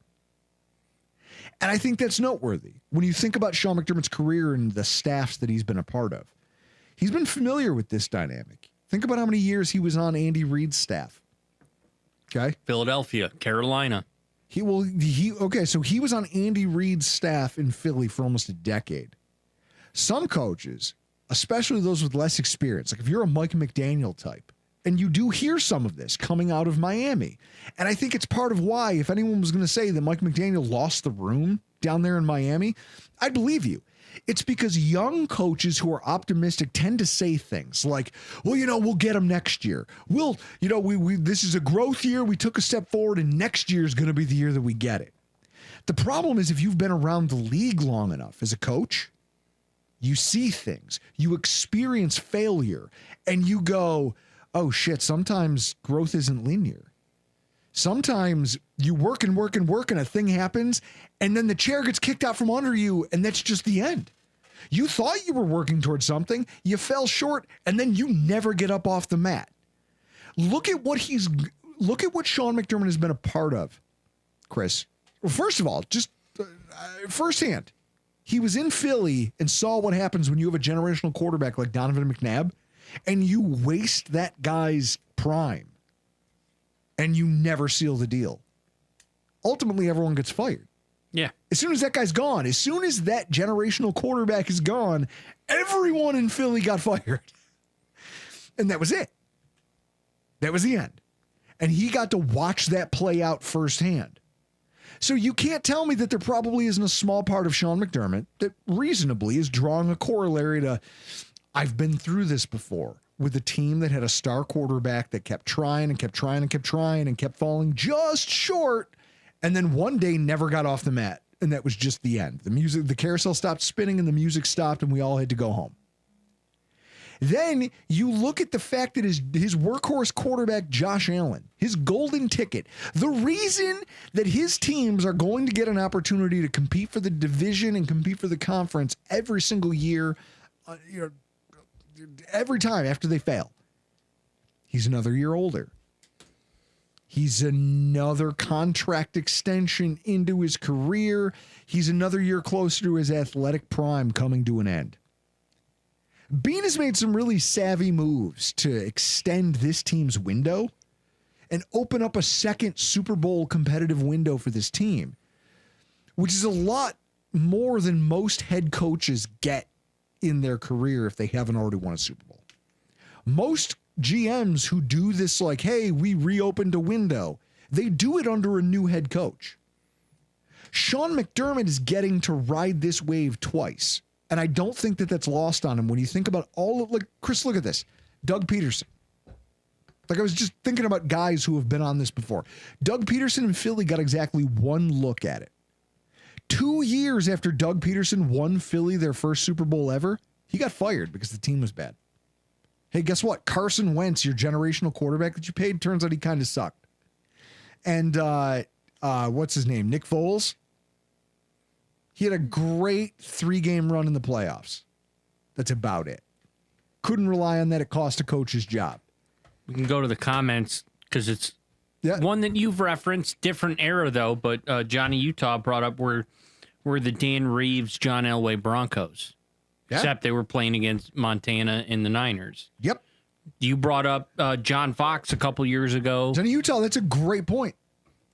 And I think that's noteworthy. When you think about Sean McDermott's career and the staffs that he's been a part of, he's been familiar with this dynamic. Think about how many years he was on Andy Reid's staff. Okay. Philadelphia, Carolina. So he was on Andy Reid's staff in Philly for almost a decade. Some coaches, especially those with less experience, like if you're a Mike McDaniel type, And you do hear some of this coming out of Miami. And I think it's part of why, if anyone was going to say that Mike McDaniel lost the room down there in Miami, I'd believe you. It's because young coaches who are optimistic tend to say things like, well, we'll get them next year. We'll, this is a growth year. We took a step forward, and next year is going to be the year that we get it. The problem is, if you've been around the league long enough as a coach, you see things, you experience failure, and you go, oh shit, sometimes growth isn't linear. Sometimes you work and work and work and a thing happens and then the chair gets kicked out from under you and that's just the end. You thought you were working towards something, you fell short, and then you never get up off the mat. Look at what Sean McDermott has been a part of, Chris. Well, first of all, just firsthand, he was in Philly and saw what happens when you have a generational quarterback like Donovan McNabb and you waste that guy's prime and you never seal the deal. Ultimately, everyone gets fired. Yeah. As soon as that guy's gone, as soon as that generational quarterback is gone, everyone in Philly got fired. And that was it. That was the end. And he got to watch that play out firsthand. So you can't tell me that there probably isn't a small part of Sean McDermott that reasonably is drawing a corollary to, I've been through this before with a team that had a star quarterback that kept trying and kept trying and kept trying and kept falling just short. And then one day never got off the mat. And that was just the end. The carousel stopped spinning and the music stopped and we all had to go home. Then you look at the fact that his workhorse quarterback, Josh Allen, his golden ticket, the reason that his teams are going to get an opportunity to compete for the division and compete for the conference every single year, every time after they fail, he's another year older. He's another contract extension into his career. He's another year closer to his athletic prime coming to an end. Bean has made some really savvy moves to extend this team's window and open up a second Super Bowl competitive window for this team, which is a lot more than most head coaches get in their career if they haven't already won a Super Bowl. Most GMs who do this, like, hey, we reopened a window, they do it under a new head coach. Sean McDermott is getting to ride this wave twice. And I don't think that that's lost on him when you think about all of, like, Chris, look at this. Doug Peterson. Like, I was just thinking about guys who have been on this before. Doug Peterson in Philly got exactly one look at it. 2 years after Doug Peterson won Philly their first Super Bowl ever, he got fired because the team was bad. Hey, guess what? Carson Wentz, your generational quarterback that you paid, turns out he kind of sucked. And what's his name? Nick Foles. He had a great 3-game run in the playoffs. That's about it. Couldn't rely on that. It cost a coach his job. We can go to the comments because it's one that you've referenced. Different era, though. But Johnny Utah brought up were the Dan Reeves, John Elway Broncos. Yeah. Except they were playing against Montana in the Niners. Yep. You brought up John Fox a couple years ago. Johnny Utah, that's a great point.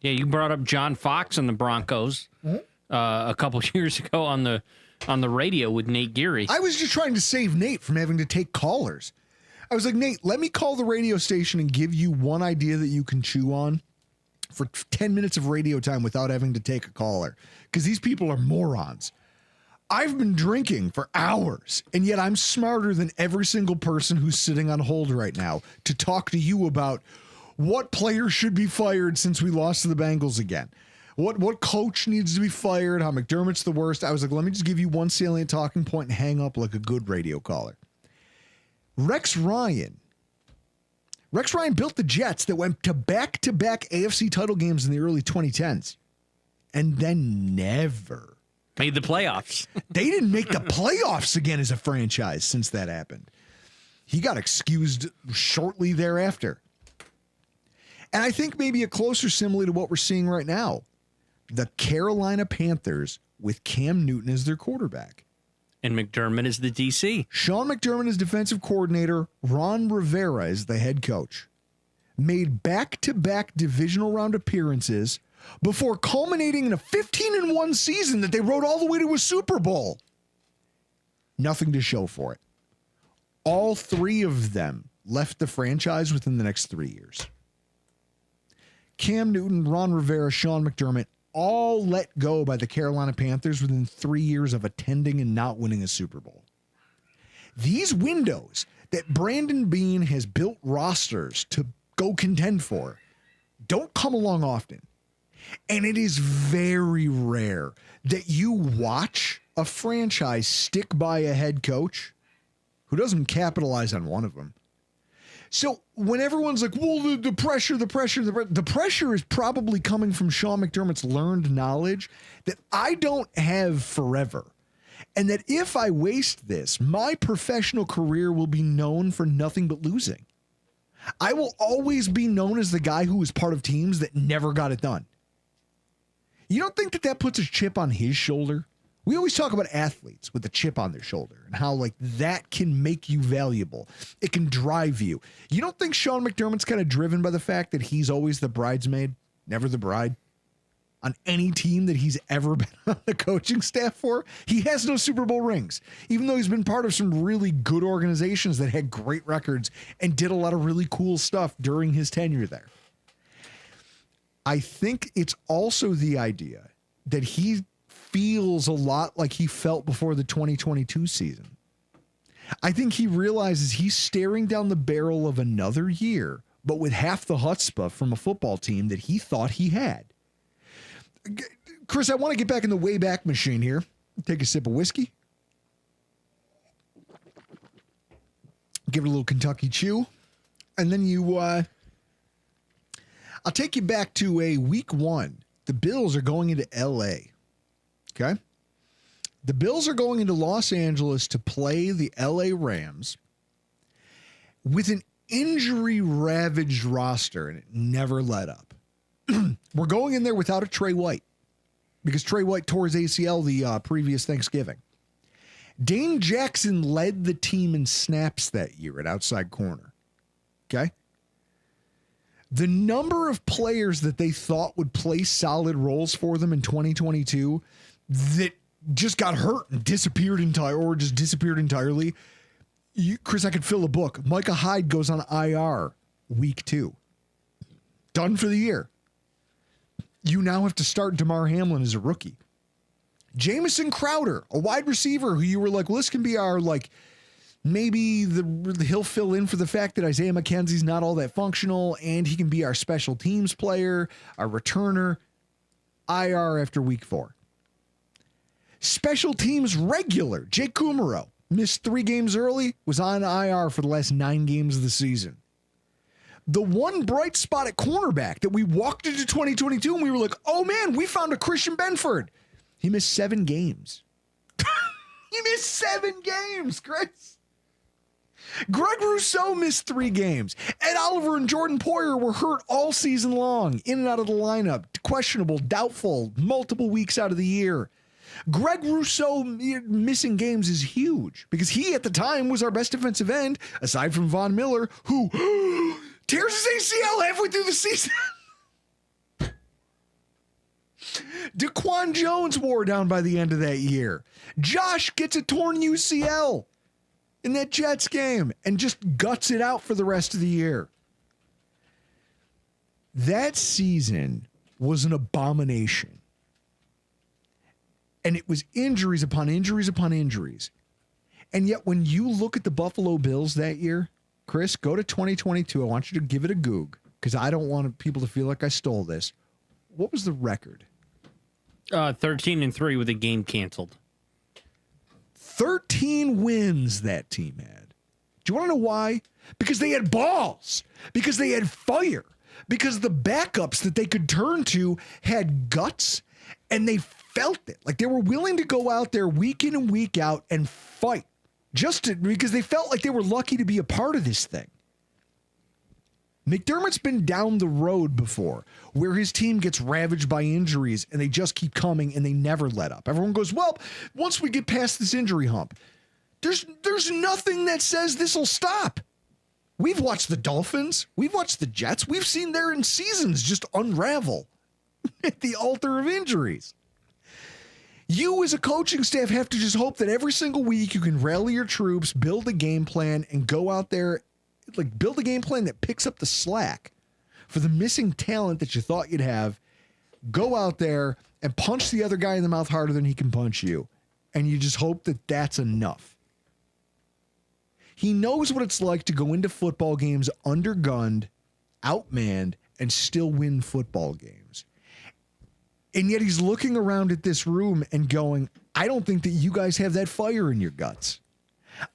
Yeah, you brought up John Fox and the Broncos. Mm-hmm. A couple years ago on the radio with Nate Geary. I was just trying to save Nate from having to take callers. I was like, Nate, let me call the radio station and give you one idea that you can chew on for 10 minutes of radio time without having to take a caller. Because these people are morons. I've been drinking for hours, and yet I'm smarter than every single person who's sitting on hold right now to talk to you about what player should be fired since we lost to the Bengals again. What coach needs to be fired, how McDermott's the worst. I was like, let me just give you one salient talking point and hang up like a good radio caller. Rex Ryan built the Jets that went to back-to-back AFC title games in the early 2010s and then never made the playoffs. They didn't make the playoffs again as a franchise since that happened. He got excused shortly thereafter. And I think maybe a closer simile to what we're seeing right now. The Carolina Panthers with Cam Newton as their quarterback. And McDermott is the DC. Sean McDermott is defensive coordinator. Ron Rivera is the head coach. Made back-to-back divisional round appearances before culminating in a 15-1 season that they rode all the way to a Super Bowl. Nothing to show for it. All three of them left the franchise within the next 3 years. Cam Newton, Ron Rivera, Sean McDermott, all let go by the Carolina Panthers within 3 years of attending and not winning a Super Bowl. These windows that Brandon Beane has built rosters to go contend for don't come along often. And it is very rare that you watch a franchise stick by a head coach who doesn't capitalize on one of them. So when everyone's like, well, the pressure is probably coming from Sean McDermott's learned knowledge that I don't have forever. And that if I waste this, my professional career will be known for nothing but losing. I will always be known as the guy who was part of teams that never got it done. You don't think that that puts a chip on his shoulder? We always talk about athletes with a chip on their shoulder and how like that can make you valuable. It can drive you. You don't think Sean McDermott's kind of driven by the fact that he's always the bridesmaid, never the bride? On any team that he's ever been on the coaching staff for, he has no Super Bowl rings, even though he's been part of some really good organizations that had great records and did a lot of really cool stuff during his tenure there. I think it's also the idea that he feels a lot like he felt before the 2022 season. I think he realizes he's staring down the barrel of another year, but with half the chutzpah from a football team that he thought he had. Chris, I want to get back in the Wayback Machine here. Take a sip of whiskey. Give it a little Kentucky chew. And then I'll take you back to a week 1. The Bills are going into LA. Okay. The Bills are going into Los Angeles to play the LA Rams with an injury ravaged roster, and it never let up. We're going in there without a Trey White because Trey White tore his ACL the previous Thanksgiving. Dane Jackson led the team in snaps that year at outside corner. Okay. The number of players that they thought would play solid roles for them in 2022 that just got hurt and disappeared entirely. Chris, I could fill a book. Micah Hyde goes on IR week 2. Done for the year. You now have to start Damar Hamlin as a rookie. Jamison Crowder, a wide receiver who you were like, well, this can be our, like, maybe he'll fill in for the fact that Isaiah McKenzie's not all that functional and he can be our special teams player, our returner. IR after week 4. Special teams regular, Jake Kumaro, missed 3 games early, was on IR for the last 9 games of the season. The one bright spot at cornerback that we walked into 2022 and we were like, oh man, we found a Christian Benford. He missed 7 games. He missed 7 games, Chris. Greg Rousseau missed 3 games. Ed Oliver and Jordan Poyer were hurt all season long, in and out of the lineup, questionable, doubtful, multiple weeks out of the year. Greg Rousseau missing games is huge because he at the time was our best defensive end, aside from Von Miller, who tears his ACL halfway through the season. Daquan Jones wore down by the end of that year. Josh gets a torn UCL in that Jets game and just guts it out for the rest of the year. That season was an abomination. And it was injuries upon injuries upon injuries. And yet when you look at the Buffalo Bills that year, Chris, go to 2022. I want you to give it a goog because I don't want people to feel like I stole this. What was the record? 13-3 with a game canceled. 13 wins that team had. Do you want to know why? Because they had balls. Because they had fire. Because the backups that they could turn to had guts and they felt it. Like they were willing to go out there week in and week out and fight because they felt like they were lucky to be a part of this thing. McDermott's been down the road before where his team gets ravaged by injuries and they just keep coming and they never let up. Everyone goes, well, once we get past this injury hump, there's nothing that says this will stop. We've watched the Dolphins. We've watched the Jets. We've seen their seasons just unravel at the altar of injuries. You as a coaching staff have to just hope that every single week you can rally your troops, build a game plan, and go out there build a game plan that picks up the slack for the missing talent that you thought you'd have. Go out there and punch the other guy in the mouth harder than he can punch you. And you just hope that that's enough. He knows what it's like to go into football games undergunned, outmanned, and still win football games. And yet he's looking around at this room and going, I don't think that you guys have that fire in your guts.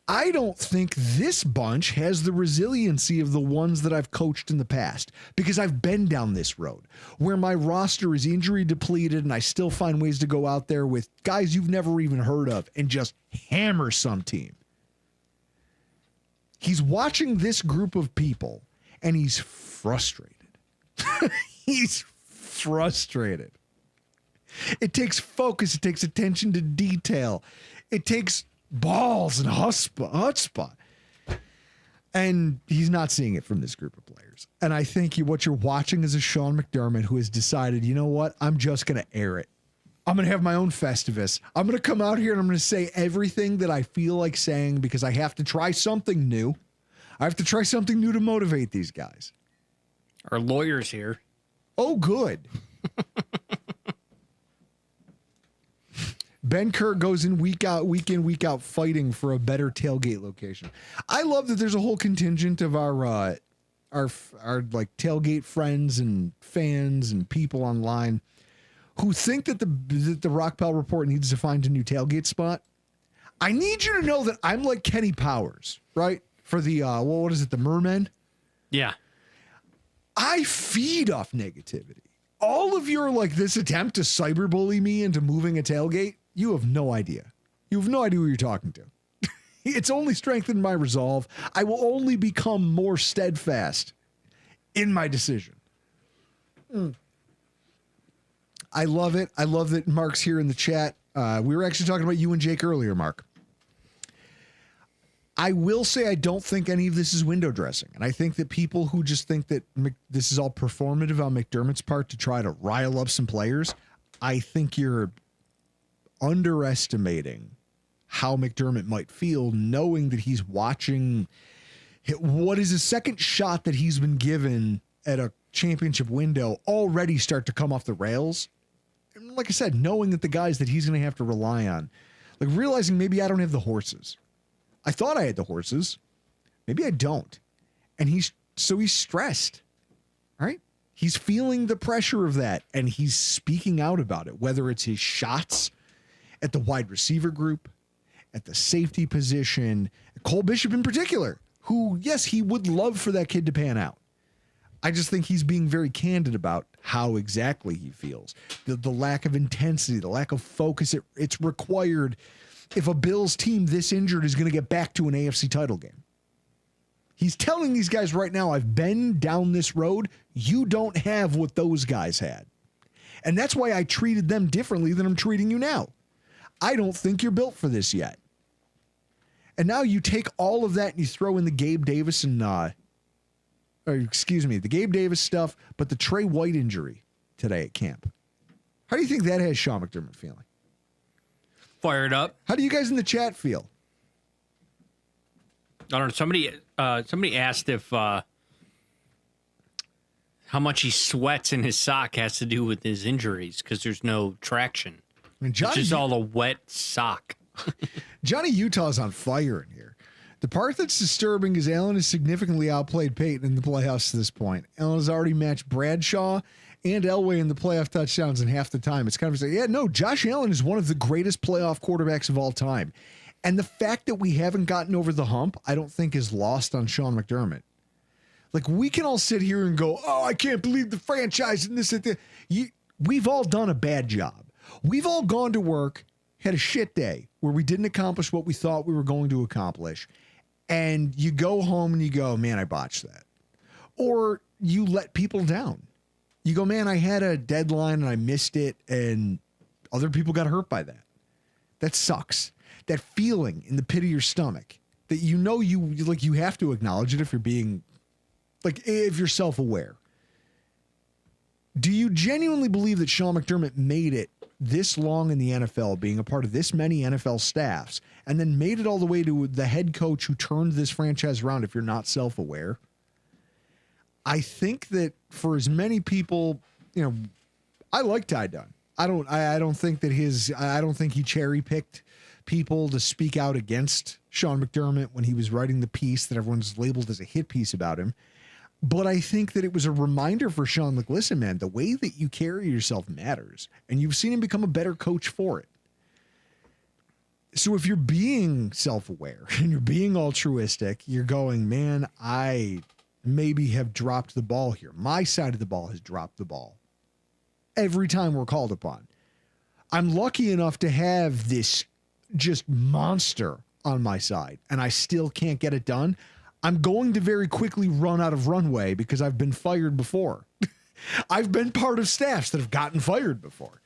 I don't think this bunch has the resiliency of the ones that I've coached in the past, because I've been down this road where my roster is injury depleted and I still find ways to go out there with guys you've never even heard of and just hammer some team. He's watching this group of people and he's frustrated. He's frustrated. It takes focus. It takes attention to detail. It takes balls and chutzpah. And he's not seeing it from this group of players. And I think what you're watching is a Sean McDermott who has decided, you know what? I'm just going to air it. I'm going to have my own Festivus. I'm going to come out here and I'm going to say everything that I feel like saying because I have to try something new. I have to try something new to motivate these guys. Our lawyer's here. Oh, good. Ben Kerr goes in week in, week out, fighting for a better tailgate location. I love that there's a whole contingent of our like tailgate friends and fans and people online who think that the Rockpile Report needs to find a new tailgate spot. I need you to know that I'm like Kenny Powers, right? For the what is it, the Mermen? Yeah. I feed off negativity. All of your like this attempt to cyberbully me into moving a tailgate, you have no idea. You have no idea who you're talking to. It's only strengthened my resolve. I will only become more steadfast in my decision. I love it. I love that Mark's here in the chat. We were actually talking about you and Jake earlier, Mark. I will say I don't think any of this is window dressing. And I think that people who just think that this is all performative on McDermott's part to try to rile up some players, I think you're underestimating how McDermott might feel knowing that he's watching what is a second shot that he's been given at a championship window already start to come off the rails. And like I said, knowing that the guys that he's going to have to rely on, like realizing maybe I don't have the horses. I thought I had the horses. Maybe I don't. And he's stressed. All right. He's feeling the pressure of that and he's speaking out about it, whether it's his shots at the wide receiver group, at the safety position, Cole Bishop in particular, who, yes, he would love for that kid to pan out. I just think he's being very candid about how exactly he feels. The lack of intensity, the lack of focus it's required if a Bills team this injured is going to get back to an AFC title game. He's telling these guys right now, I've been down this road. You don't have what those guys had. And that's why I treated them differently than I'm treating you now. I don't think you're built for this yet. And now you take all of that and you throw in the Gabe Davis and, the Gabe Davis stuff, but the Trey White injury today at camp. How do you think that has Sean McDermott feeling? Fired up. How do you guys in the chat feel? I don't know. Somebody asked if how much he sweats in his sock has to do with his injuries because there's no traction. I mean, It's just all a wet sock. Johnny Utah's on fire in here. The part that's disturbing is Allen has significantly outplayed Peyton in the playoffs to this point. Allen has already matched Bradshaw and Elway in the playoff touchdowns in half the time. It's kind of like, yeah, no, Josh Allen is one of the greatest playoff quarterbacks of all time. And the fact that we haven't gotten over the hump, I don't think is lost on Sean McDermott. Like, we can all sit here and go, oh, I can't believe the franchise and this and that. We've all done a bad job. We've all gone to work, had a shit day where we didn't accomplish what we thought we were going to accomplish. And you go home and you go, man, I botched that. Or you let people down. You go, man, I had a deadline and I missed it and other people got hurt by that. That sucks. That feeling in the pit of your stomach that you know you have to acknowledge it if you're being, like, if you're self-aware. Do you genuinely believe that Sean McDermott made it this long in the NFL, being a part of this many NFL staffs, and then made it all the way to the head coach who turned this franchise around if you're not self-aware? I think that for as many people, I like Ty Dunn. I don't think he cherry-picked people to speak out against Sean McDermott when he was writing the piece that everyone's labeled as a hit piece about him. But I think that it was a reminder for Sean, like, listen, man, the way that you carry yourself matters. And you've seen him become a better coach for it. So if you're being self-aware and you're being altruistic, you're going, man, I maybe have dropped the ball here. My side of the ball has dropped the ball every time we're called upon. I'm lucky enough to have this just monster on my side, and I still can't get it done. I'm going to very quickly run out of runway because I've been fired before. I've been part of staffs that have gotten fired before.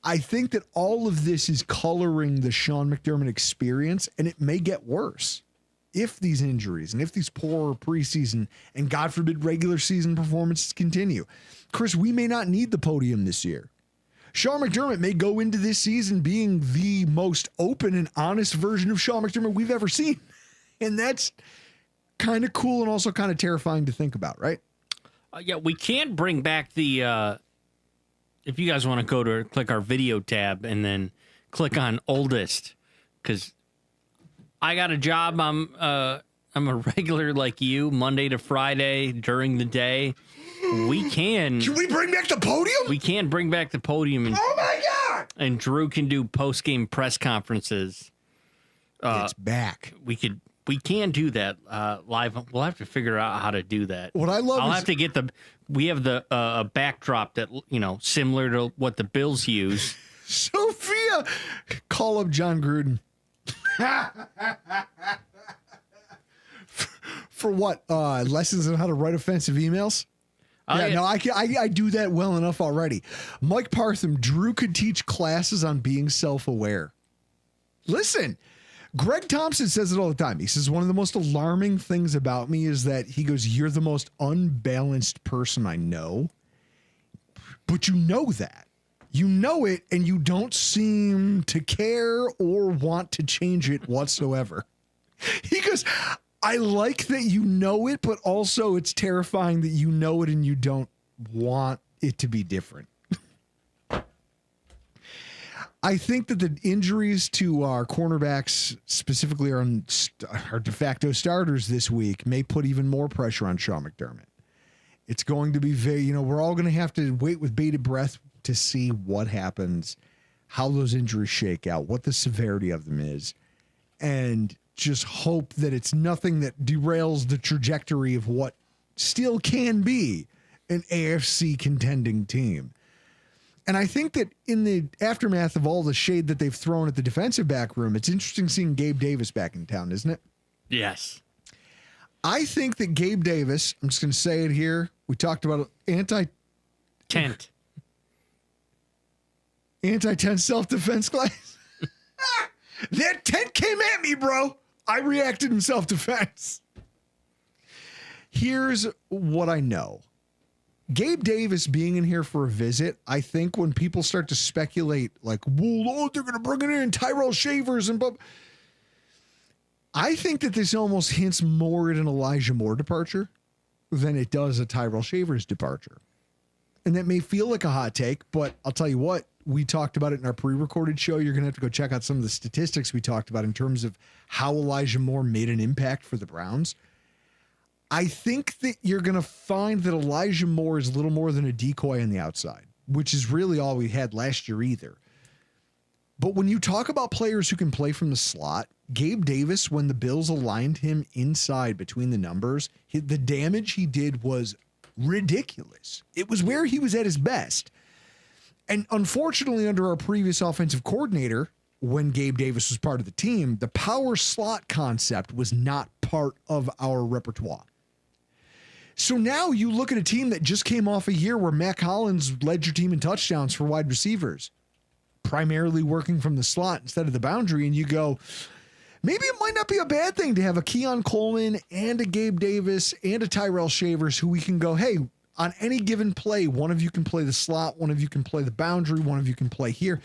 I think that all of this is coloring the Sean McDermott experience, and it may get worse if these injuries and if these poor preseason and, God forbid, regular season performances continue. Chris, we may not need the podium this year. Sean McDermott may go into this season being the most open and honest version of Sean McDermott we've ever seen. And that's kind of cool and also kind of terrifying to think about, right? Yeah, we can bring back the, if you guys want to go to click our video tab and then click on oldest, because I got a job. I'm a regular like you, Monday to Friday during the day. Can we bring back the podium? We can bring back the podium. And, oh, my God! And Drew can do post-game press conferences. It's back. We can do that live. We'll have to figure out how to do that. What I love I'll have to get we have the backdrop that, similar to what the Bills use. Sophia, call up John Gruden. For what? Lessons on how to write offensive emails? I do that well enough already. Mike Partham, Drew could teach classes on being self-aware. Listen, Greg Thompson says it all the time. He says one of the most alarming things about me is that he goes, you're the most unbalanced person I know. But you know that. You know it, and you don't seem to care or want to change it whatsoever. He goes, I like that you know it, but also it's terrifying that you know it and you don't want it to be different. I think that the injuries to our cornerbacks, specifically our de facto starters this week, may put even more pressure on Sean McDermott. It's going to be we're all going to have to wait with bated breath to see what happens, how those injuries shake out, what the severity of them is, and just hope that it's nothing that derails the trajectory of what still can be an AFC contending team. And I think that in the aftermath of all the shade that they've thrown at the defensive back room, it's interesting seeing Gabe Davis back in town, isn't it? Yes. I think that Gabe Davis, I'm just going to say it here. We talked about anti-tent self-defense class. That tent came at me, bro. I reacted in self-defense. Here's what I know. Gabe Davis being in here for a visit, I think when people start to speculate, like, well, they're going to bring it in Tyrell Shavers and I think that this almost hints more at an Elijah Moore departure than it does a Tyrell Shavers departure. And that may feel like a hot take, but I'll tell you what, we talked about it in our pre-recorded show. You're going to have to go check out some of the statistics we talked about in terms of how Elijah Moore made an impact for the Browns. I think that you're going to find that Elijah Moore is little more than a decoy on the outside, which is really all we had last year either. But when you talk about players who can play from the slot, Gabe Davis, when the Bills aligned him inside between the numbers, the damage he did was ridiculous. It was where he was at his best. And unfortunately, under our previous offensive coordinator, when Gabe Davis was part of the team, the power slot concept was not part of our repertoire. So now you look at a team that just came off a year where Matt Collins led your team in touchdowns for wide receivers, primarily working from the slot instead of the boundary, and you go, maybe it might not be a bad thing to have a Keon Coleman and a Gabe Davis and a Tyrell Shavers who we can go, hey, On any given play, one of you can play the slot, one of you can play the boundary, one of you can play here.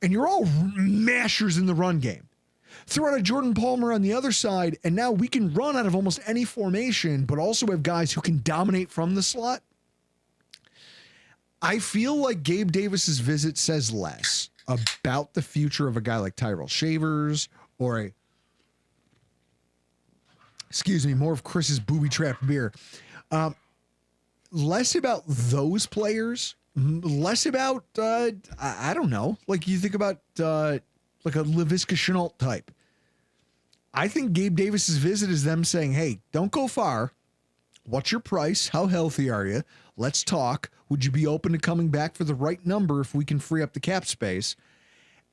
And you're all mashers in the run game. Throw out a Jordan Palmer on the other side, and now we can run out of almost any formation, but also have guys who can dominate from the slot. I feel like Gabe Davis's visit says less about the future of a guy like Tyrell Shavers or more of Chris's booby-trapped beer. Less about those players, less about, I don't know, like you think about like a Laviska Shenault type. I think Gabe Davis's visit is them saying, hey, don't go far. What's your price? How healthy are you? Let's talk. Would you be open to coming back for the right number if we can free up the cap space?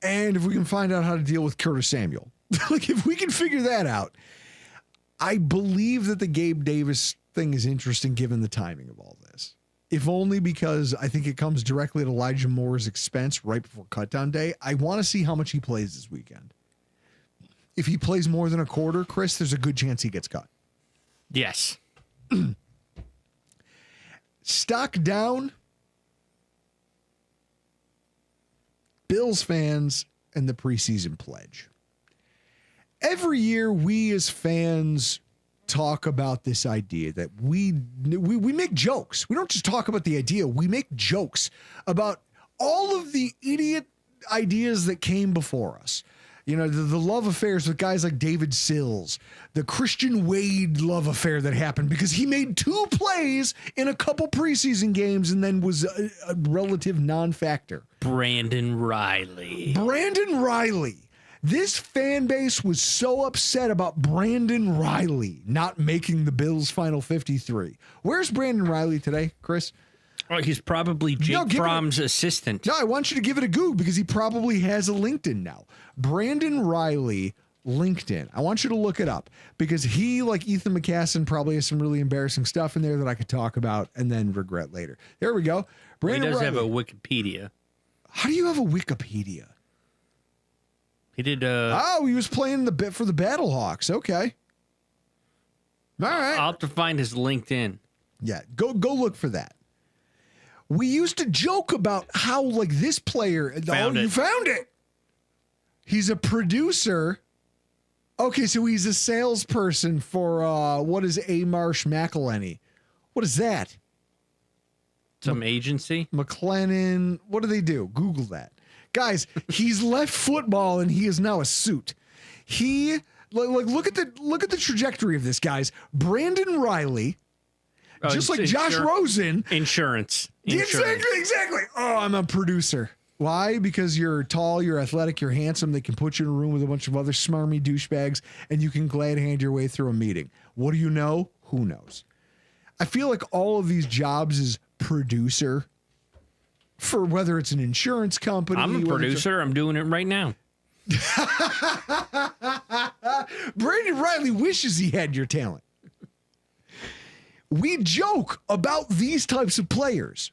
And if we can find out how to deal with Curtis Samuel. Like, if we can figure that out, I believe that the Gabe Davis thing is interesting given the timing of all this. If only because I think it comes directly at Elijah Moore's expense right before cutdown day. I want to see how much he plays this weekend. If he plays more than a quarter, Chris, there's a good chance he gets cut. Yes. Stock down. Bills fans and the preseason pledge. Every year we as fans talk about this idea that we make jokes. We don't just talk about the idea. We make jokes about all of the idiot ideas that came before us. You know, the love affairs with guys like David Sills, the Christian Wade love affair that happened because he made 2 plays in a couple preseason games and then was a relative non-factor. Brandon Riley. This fan base was so upset about Brandon Riley not making the Bills' final 53. Where's Brandon Riley today, Chris? Oh, he's probably Jake Fromm's assistant. No, I want you to give it a Google because he probably has a LinkedIn now. Brandon Riley, LinkedIn. I want you to look it up because he, like Ethan McCassin, probably has some really embarrassing stuff in there that I could talk about and then regret later. There we go. Brandon He does Riley. have a Wikipedia. How do you have a Wikipedia? He did. He was playing the bit for the Battlehawks. Okay. All right. I'll have to find his LinkedIn. Yeah, go look for that. We used to joke about how, like, this player... You found it! He's a producer. Okay, so he's a salesperson for, what is A. Marsh McElhenney? What is that? Some agency? McLennan. What do they do? Google that. Guys, he's left football and he is now a suit. He... Like, look at the trajectory of this, guys. Brandon Riley... just like Josh Rosen. Insurance. Exactly. Oh, I'm a producer. Why? Because you're tall, you're athletic, you're handsome. They can put you in a room with a bunch of other smarmy douchebags, and you can glad hand your way through a meeting. What do you know? Who knows? I feel like all of these jobs is producer for whether it's an insurance company. I'm a producer. I'm doing it right now. Brandon Riley wishes he had your talent. We joke about these types of players.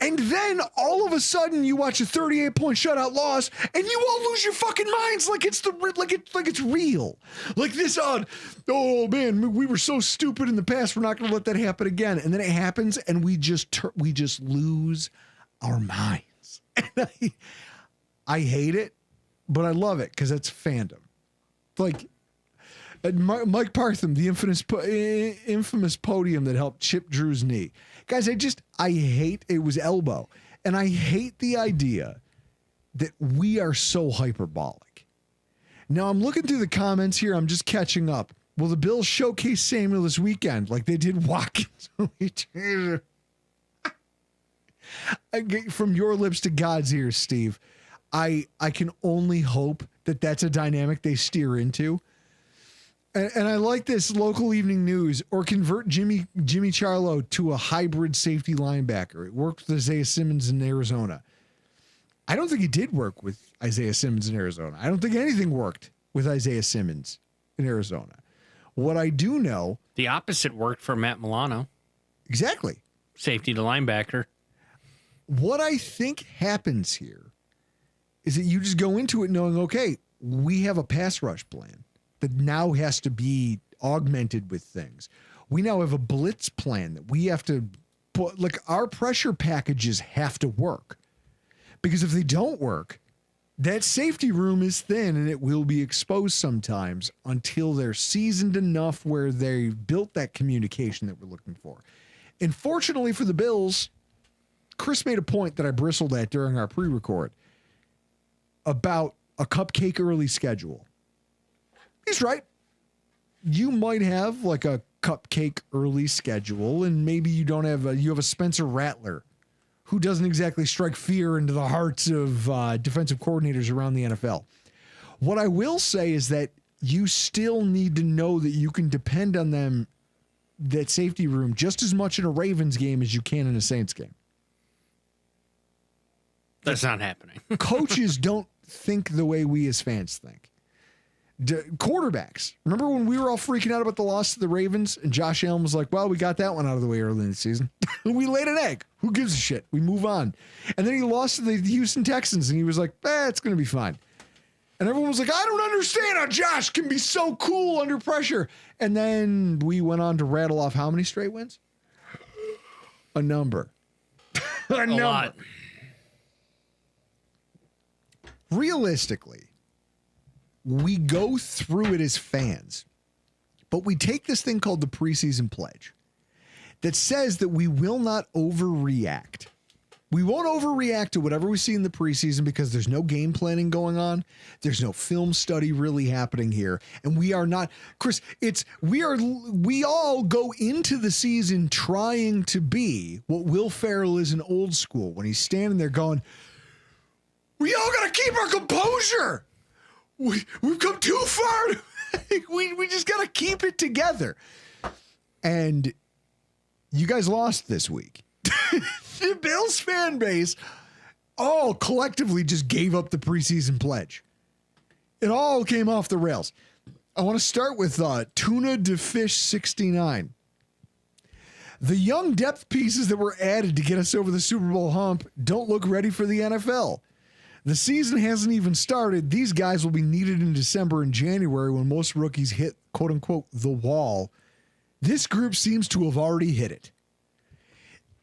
And then all of a sudden you watch a 38-point shutout loss and you all lose your fucking minds like it's real. Like this oh man, we were so stupid in the past, we're not going to let that happen again. And then it happens and we just lose our minds. And I hate it, but I love it cuz it's fandom. Like Mike Partham, the infamous podium that helped chip Drew's knee. Guys, I hate, it was elbow. And I hate the idea that we are so hyperbolic. Now I'm looking through the comments here. I'm just catching up. Will the Bills showcase Samuel this weekend like they did Watkins? From your lips to God's ears, Steve. I can only hope that that's a dynamic they steer into. And I like this local evening news, or convert Jimmy Charlo to a hybrid safety linebacker. It worked with Isaiah Simmons in Arizona. I don't think he did work with Isaiah Simmons in Arizona. I don't think anything worked with Isaiah Simmons in Arizona. What I do know... The opposite worked for Matt Milano. Exactly. Safety to linebacker. What I think happens here is that you just go into it knowing, okay, we have a pass rush plan that now has to be augmented with things. We now have a blitz plan that we have to But like our pressure packages have to work, because if they don't work, that safety room is thin and it will be exposed sometimes until they're seasoned enough where they built that communication that we're looking for. And fortunately for the Bills, Chris made a point that I bristled at during our pre-record about a cupcake early schedule. He's right. You might have like a cupcake early schedule, and maybe you don't have you have a Spencer Rattler who doesn't exactly strike fear into the hearts of defensive coordinators around the NFL. What I will say is that you still need to know that you can depend on them, that safety room, just as much in a Ravens game as you can in a Saints game. That's not happening. Coaches don't think the way we as fans think. Quarterbacks. Remember when we were all freaking out about the loss to the Ravens and Josh Allen was like, well, we got that one out of the way early in the season. We laid an egg. Who gives a shit? We move on. And then he lost to the Houston Texans and he was like, it's going to be fine. And everyone was like, I don't understand how Josh can be so cool under pressure. And then we went on to rattle off how many straight wins? A number. A number. Lot. Realistically, we go through it as fans, but we take this thing called the preseason pledge that says that we will not overreact. We won't overreact to whatever we see in the preseason because there's no game planning going on. There's no film study really happening here. And we are not, Chris, we all go into the season trying to be what Will Ferrell is in Old School when he's standing there going, we all got to keep our composure. We've come too far. We just got to keep it together. And you guys lost this week. The Bills fan base all collectively just gave up the preseason pledge. It all came off the rails. I want to start with Tuna de Fish 69. The young depth pieces that were added to get us over the Super Bowl hump don't look ready for the NFL. The season hasn't even started. These guys will be needed in December and January when most rookies hit, quote unquote, the wall. This group seems to have already hit it.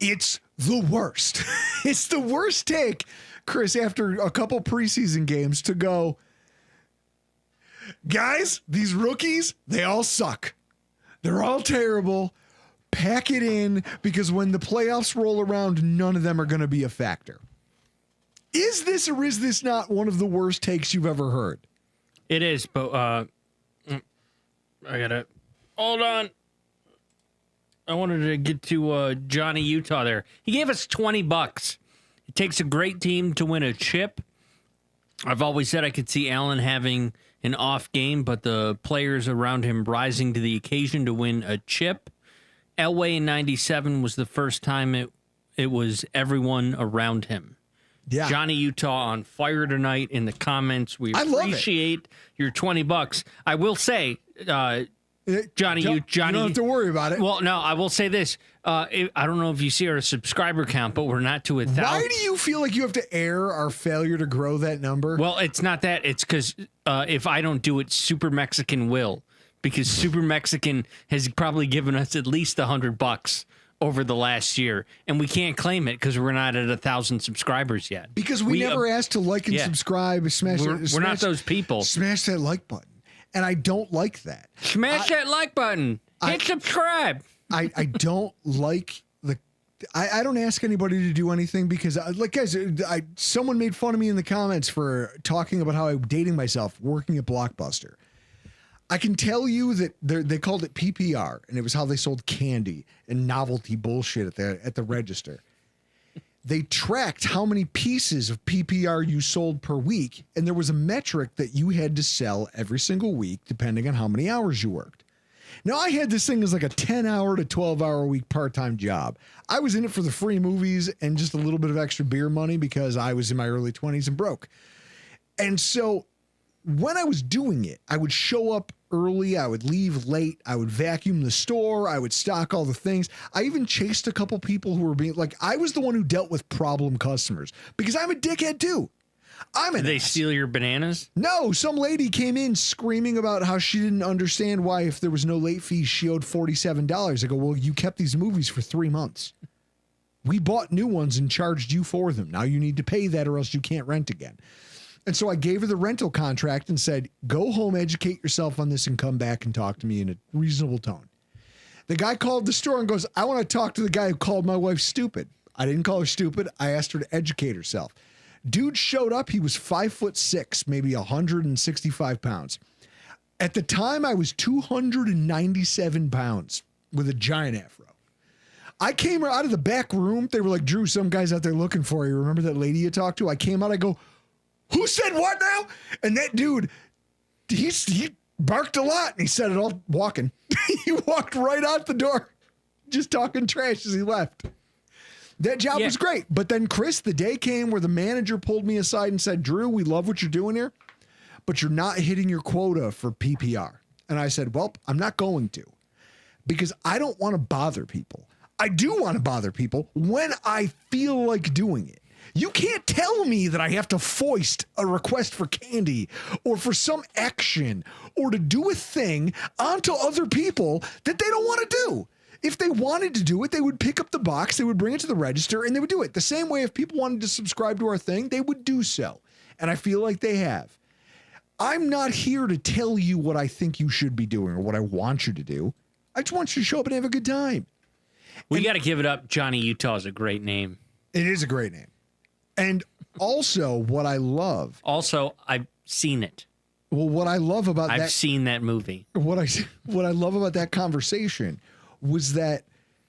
It's the worst. It's the worst take, Chris, after a couple preseason games to go, guys, these rookies, they all suck. They're all terrible. Pack it in because when the playoffs roll around, none of them are going to be a factor. Is this or is this not one of the worst takes you've ever heard? It is, but I gotta hold on. I wanted to get to Johnny Utah there. He gave us $20. It takes a great team to win a chip. I've always said I could see Allen having an off game, but the players around him rising to the occasion to win a chip. Elway in 97 was the first time it was everyone around him. Yeah. Johnny Utah on fire tonight in the comments. We appreciate your $20. I will say, Johnny, you don't have to worry about it. Well, no, I will say this. I don't know if you see our subscriber count, but we're not to 1,000. Why do you feel like you have to air our failure to grow that number? Well, it's not that. It's because if I don't do it, Super Mexican will. Because Super Mexican has probably given us at least $100 over the last year, and we can't claim it because we're not at 1,000 subscribers yet. Because we never asked to like and subscribe. We're not those people. Smash that like button. And I don't like that. Smash that like button. Hit subscribe. I don't like the. I don't ask anybody to do anything because, guys, someone made fun of me in the comments for talking about how I'm dating myself working at Blockbuster. I can tell you that they called it PPR, and it was how they sold candy and novelty bullshit at the register. They tracked how many pieces of PPR you sold per week, and there was a metric that you had to sell every single week, depending on how many hours you worked. Now, I had this thing as like a 10-hour to 12-hour a week part-time job. I was in it for the free movies and just a little bit of extra beer money because I was in my early 20s and broke. And so when I was doing it, I would show up early, I would leave late, I would vacuum the store, I would stock all the things. I even chased a couple people who were being like, I was the one who dealt with problem customers because I'm a dickhead too. Did they steal your bananas? No, some lady came in screaming about how she didn't understand why if there was no late fees, she owed $47. I go, well, you kept these movies for 3 months. We bought new ones and charged you for them. Now you need to pay that or else you can't rent again. And so I gave her the rental contract and said, go home, educate yourself on this and come back and talk to me in a reasonable tone. The guy called the store and goes, I want to talk to the guy who called my wife stupid. I didn't call her stupid. I asked her to educate herself. Dude showed up. He was 5'6", maybe 165 pounds. At the time, I was 297 pounds with a giant afro. I came out of the back room. They were like, Drew, some guy's out there looking for you. Remember that lady you talked to? I came out. I go, who said what now? And that dude, he barked a lot. And he said it all walking. He walked right out the door, just talking trash as he left. That job was great. But then, Chris, the day came where the manager pulled me aside and said, Drew, we love what you're doing here, but you're not hitting your quota for PPR. And I said, well, I'm not going to, because I don't want to bother people. I do want to bother people when I feel like doing it. You can't tell me that I have to foist a request for candy or for some action or to do a thing onto other people that they don't want to do. If they wanted to do it, they would pick up the box, they would bring it to the register, and they would do it. The same way if people wanted to subscribe to our thing, they would do so. And I feel like they have. I'm not here to tell you what I think you should be doing or what I want you to do. I just want you to show up and have a good time. We got to give it up. Johnny Utah is a great name. It is a great name. And also, what I love. Also, I've seen it. Well, what I love about I've seen that movie. What I love about that conversation was that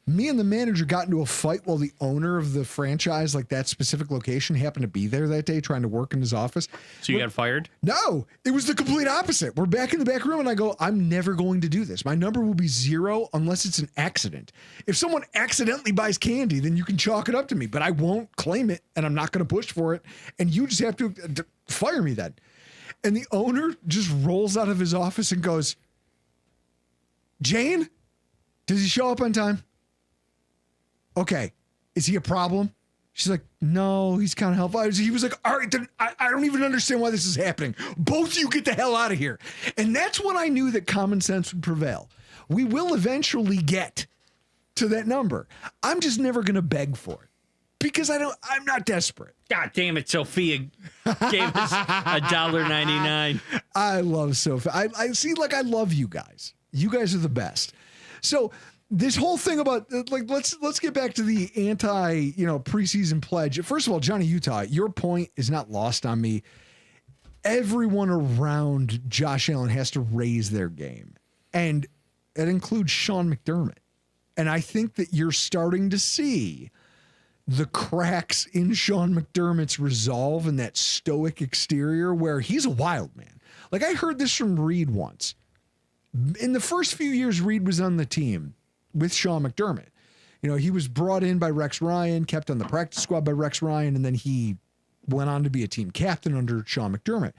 me and the manager got into a fight while the owner of the franchise, like that specific location, happened to be there that day trying to work in his office. So you got fired? No, it was the complete opposite. We're back in the back room and I go, I'm never going to do this. My number will be 0 unless it's an accident. If someone accidentally buys candy, then you can chalk it up to me, but I won't claim it and I'm not going to push for it. And you just have to fire me then. And the owner just rolls out of his office and goes, Jane, does he show up on time? Okay. Is he a problem? She's like, no, he's kind of helpful. He was like, all right, then I don't even understand why this is happening. Both of you get the hell out of here. And that's when I knew that common sense would prevail. We will eventually get to that number. I'm just never going to beg for it because I'm not desperate. God damn it, Sophia gave us $1.99. I love Sophia. I see, like, I love you guys. You guys are the best. So this whole thing about, like, let's get back to the preseason pledge. First of all, Johnny Utah, your point is not lost on me. Everyone around Josh Allen has to raise their game, and it includes Sean McDermott. And I think that you're starting to see the cracks in Sean McDermott's resolve and that stoic exterior where he's a wild man. Like, I heard this from Reed once. In the first few years Reed was on the team with Sean McDermott, he was brought in by Rex Ryan, kept on the practice squad by Rex Ryan, and then he went on to be a team captain under Sean McDermott.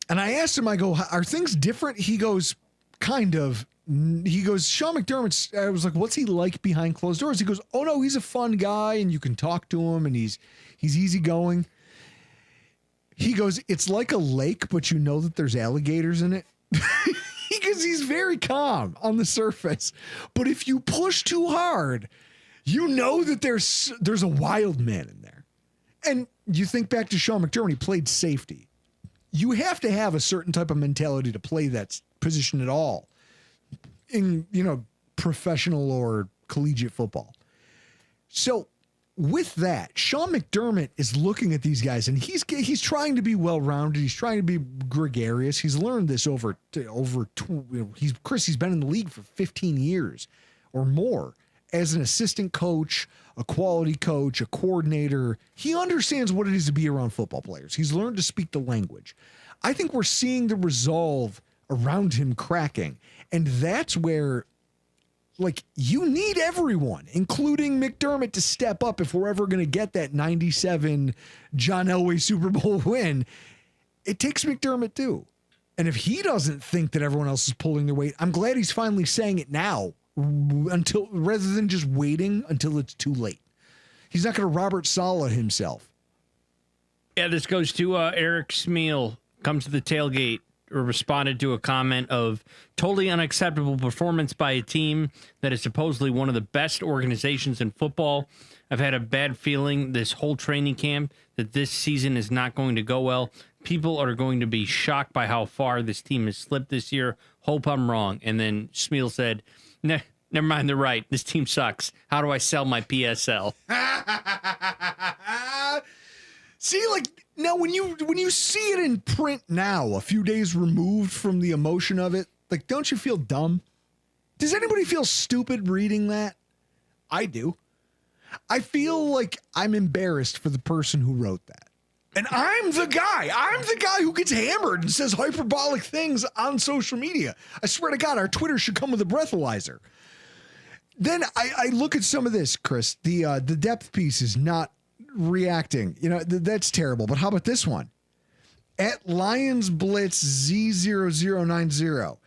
And I asked him, I go, are things different? He goes, kind of. He goes, Sean McDermott's, I was like, what's he like behind closed doors? He goes, oh no, he's a fun guy and you can talk to him and he's easygoing. He goes, it's like a lake, but you know that there's alligators in it. Because he's very calm on the surface. But if you push too hard, you know that there's a wild man in there. And you think back to Sean McDermott, he played safety. You have to have a certain type of mentality to play that position at all in, professional or collegiate football. So with that, Sean McDermott is looking at these guys and he's trying to be well-rounded. He's trying to be gregarious. He's learned this he's been in the league for 15 years or more as an assistant coach, a quality coach, a coordinator. He understands what it is to be around football players. He's learned to speak the language. I think we're seeing the resolve around him cracking. And that's where, like, you need everyone, including McDermott, to step up if we're ever going to get that 97 John Elway Super Bowl win. It takes McDermott too. And if he doesn't think that everyone else is pulling their weight, I'm glad he's finally saying it now, rather than just waiting until it's too late. He's not going to Robert Saleh himself. Yeah, this goes to Eric Smeal. Comes to the tailgate. responded to a comment of totally unacceptable performance by a team that is supposedly one of the best organizations in football. I've had a bad feeling this whole training camp that this season is not going to go well. People are going to be shocked by how far this team has slipped this year. Hope I'm wrong. And then Schmiel said, never mind, they're right. This team sucks. How do I sell my PSL? See, like, now when you see it in print now, a few days removed from the emotion of it, like, don't you feel dumb? Does anybody feel stupid reading that? I do. I feel like I'm embarrassed for the person who wrote that. And I'm the guy who gets hammered and says hyperbolic things on social media. I swear to God, our Twitter should come with a breathalyzer. Then I look at some of this, Chris. The depth piece is not reacting. You know, that's terrible. But how about this one? At Lions Blitz Z0090.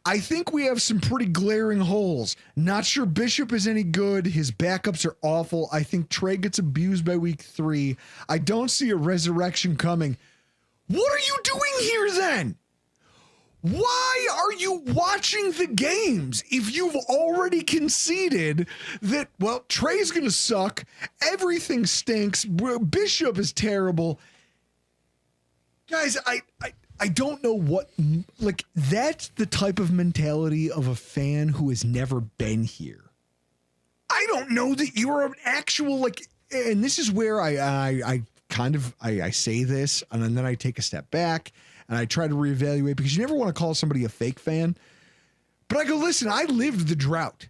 I think we have some pretty glaring holes. Not sure Bishop is any good. His backups are awful. I think Trey gets abused by week 3. I don't see a resurrection coming. What are you doing here then? Why are you watching the games if you've already conceded that, well, Trey's going to suck, everything stinks, Bishop is terrible? Guys, I don't know what, like, that's the type of mentality of a fan who has never been here. I don't know that you're an actual, like, and this is where I say this and then I take a step back and I try to reevaluate, because you never want to call somebody a fake fan. But I go, listen, I lived the drought.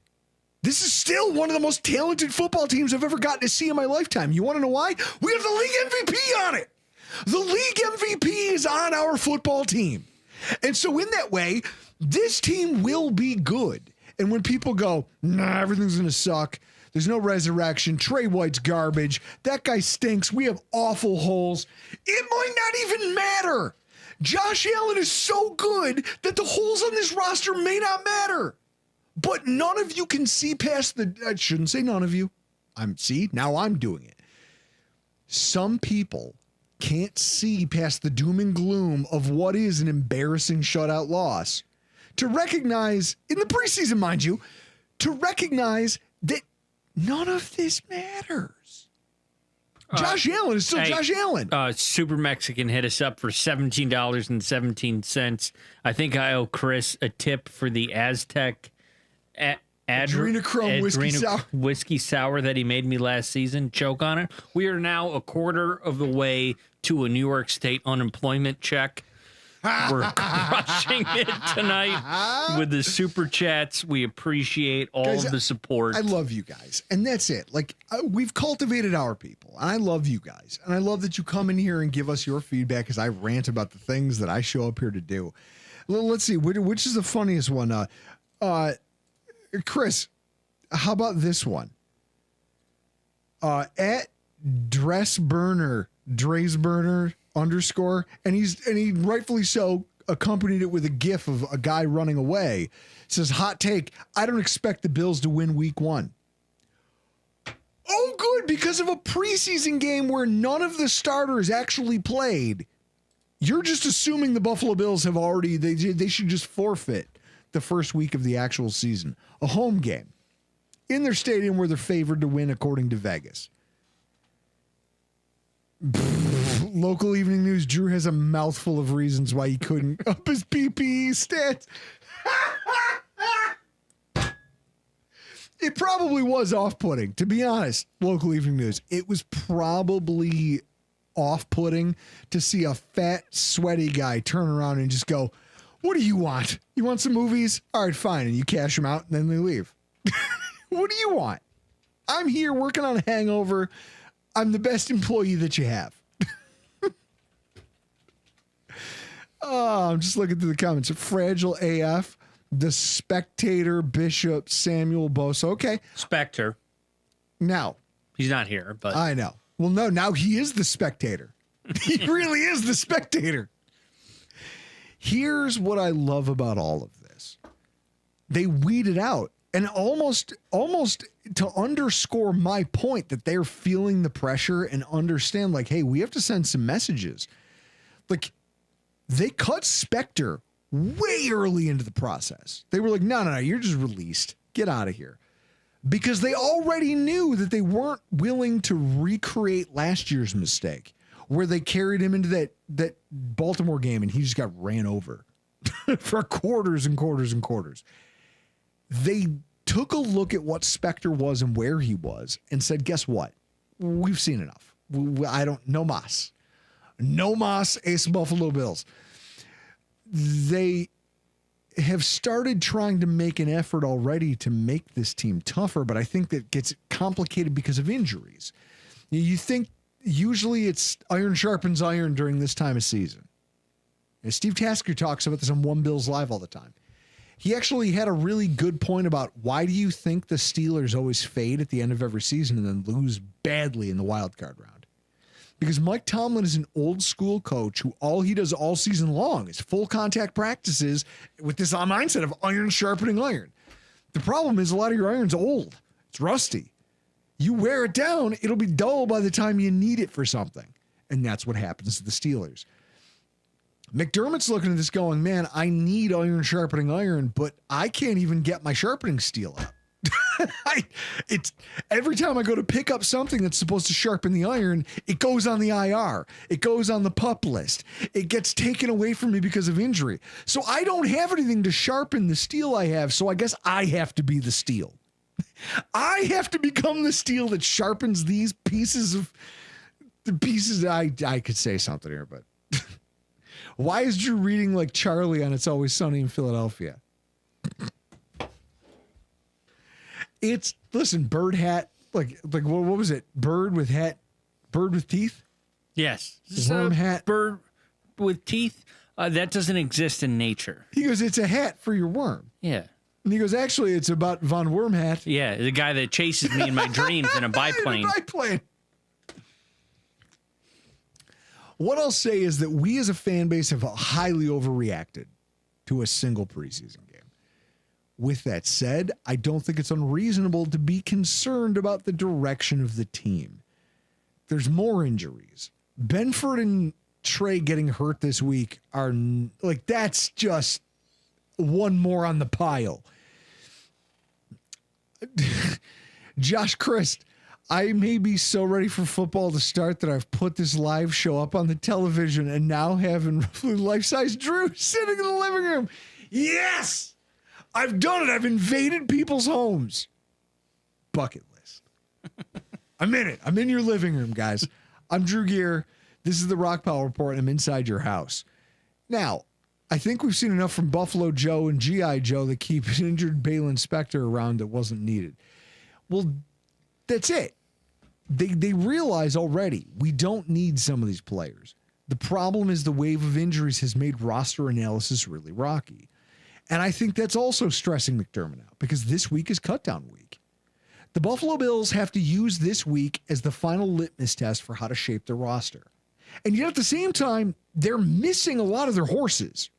This is still one of the most talented football teams I've ever gotten to see in my lifetime. You want to know why? We have the league MVP on it. The league MVP is on our football team. And so in that way, this team will be good. And when people go, nah, everything's going to suck, there's no resurrection, Trey White's garbage, that guy stinks, we have awful holes, it might not even matter. Josh Allen is so good that the holes on this roster may not matter. But none of you can see past I shouldn't say none of you. Now I'm doing it. Some people can't see past the doom and gloom of what is an embarrassing shutout loss to recognize, in the preseason, mind you, to recognize that none of this matters. Josh Allen is still Josh Allen. Super Mexican hit us up for $17.17. I think I owe Chris a tip for the Aztec Adrenochrome whiskey sour that he made me last season. Choke on it. We are now a quarter of the way to a New York State unemployment check. We're crushing it tonight with the super chats. We appreciate all of the support. I love you guys. And that's it. Like, we've cultivated our people. And I love you guys. And I love that you come in here and give us your feedback as I rant about the things that I show up here to do. Let's see. Which is the funniest one? Chris, how about this one? At Dreisburner _ and he rightfully so accompanied it with a gif of a guy running away. It says, hot take, I don't expect the Bills to win week 1. Oh, good, because of a preseason game where none of the starters actually played. You're just assuming the Buffalo Bills have already, they should just forfeit the first week of the actual season. A home game in their stadium where they're favored to win according to Vegas. Local evening news. Drew has a mouthful of reasons why he couldn't up his PPE stats. It probably was off-putting, to be honest. Local evening news. It was probably off-putting to see a fat, sweaty guy turn around and just go, what do you want? You want some movies? All right, fine. And you cash them out and then they leave. What do you want? I'm here working on a hangover. I'm the best employee that you have. Oh, I'm just looking through the comments. Fragile AF, the Spectator, Bishop, Samuel Bosa. Okay. Spectre. Now. He's not here, but. I know. Well, no, now he is the Spectator. He really is the Spectator. Here's what I love about all of this. They weeded out. And almost to underscore my point that they're feeling the pressure and understand, like, hey, we have to send some messages. Like, They cut Spector way early into the process. They were like, no, you're just released. Get out of here. Because they already knew that they weren't willing to recreate last year's mistake where they carried him into that Baltimore game and he just got ran over for quarters and quarters and quarters. They took a look at what Spector was and where he was and said, guess what? We've seen enough. No mas. No mas, Ace Buffalo Bills. They have started trying to make an effort already to make this team tougher, but I think that gets complicated because of injuries. You think usually it's iron sharpens iron during this time of season. And Steve Tasker talks about this on One Bills Live all the time. He actually had a really good point about why do you think the Steelers always fade at the end of every season and then lose badly in the wild card round? Because Mike Tomlin is an old school coach who all he does all season long is full contact practices with this mindset of iron sharpening iron. The problem is a lot of your iron's old. It's rusty. You wear it down, it'll be dull by the time you need it for something. And that's what happens to the Steelers. McDermott's looking at this going, man, I need iron sharpening iron, but I can't even get my sharpening steel up. It's every time I go to pick up something that's supposed to sharpen the iron, it goes on the IR. It goes on the PUP list. It gets taken away from me because of injury. So I don't have anything to sharpen the steel I have. So I guess I have to be the steel. I have to become the steel that sharpens these pieces of the pieces. I could say something here, but why is Drew reading like Charlie on It's Always Sunny in Philadelphia? Listen, bird hat, like what was it? Bird with hat, bird with teeth? Yes. Worm hat. Bird with teeth? That doesn't exist in nature. He goes, it's a hat for your worm. Yeah. And he goes, actually, it's about Von Wormhat. Yeah, the guy that chases me in my dreams in a biplane. What I'll say is that we as a fan base have highly overreacted to a single preseason game. With that said, I don't think it's unreasonable to be concerned about the direction of the team. There's more injuries. Benford and Trey getting hurt this week are like, that's just one more on the pile. Josh Christ, I may be so ready for football to start that I've put this live show up on the television and now having life-size Drew sitting in the living room. Yes! I've done it. I've invaded people's homes. Bucket list. I'm in it. I'm in your living room, guys. I'm Drew Gear. This is the Rockpile Report, and I'm inside your house. Now, I think we've seen enough from Buffalo Joe and G.I. Joe to keep an injured Balin Spector around that wasn't needed. Well, that's it. They realize already we don't need some of these players. The problem is the wave of injuries has made roster analysis really rocky. And I think that's also stressing McDermott out because this week is cutdown week. The Buffalo Bills have to use this week as the final litmus test for how to shape their roster. And yet at the same time, they're missing a lot of their horses.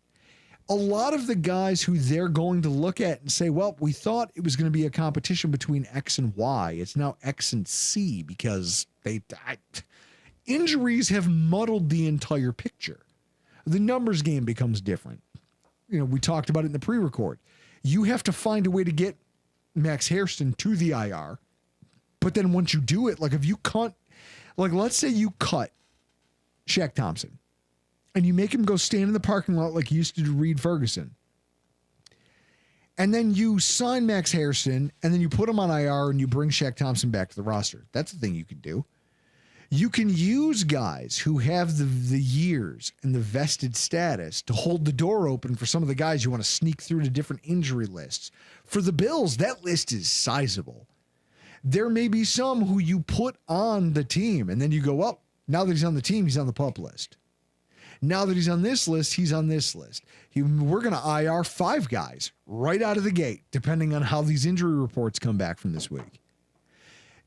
A lot of the guys who they're going to look at and say, well, we thought it was going to be a competition between X and Y. It's now X and C because injuries have muddled the entire picture. The numbers game becomes different. You know, we talked about it in the pre-record. You have to find a way to get Max Hairston to the IR. But then once you do it, like if you cut, like let's say you cut Shaq Thompson and you make him go stand in the parking lot like you used to do Reed Ferguson. And then you sign Max Hairston and then you put him on IR and you bring Shaq Thompson back to the roster. That's the thing you can do. You can use guys who have the years and the vested status to hold the door open for some of the guys you want to sneak through to different injury lists. For the Bills, that list is sizable. There may be some who you put on the team and then you go, well, now that he's on the team, he's on the PUP list. Now that he's on this list, he's on this list. We're going to IR 5 guys right out of the gate, depending on how these injury reports come back from this week.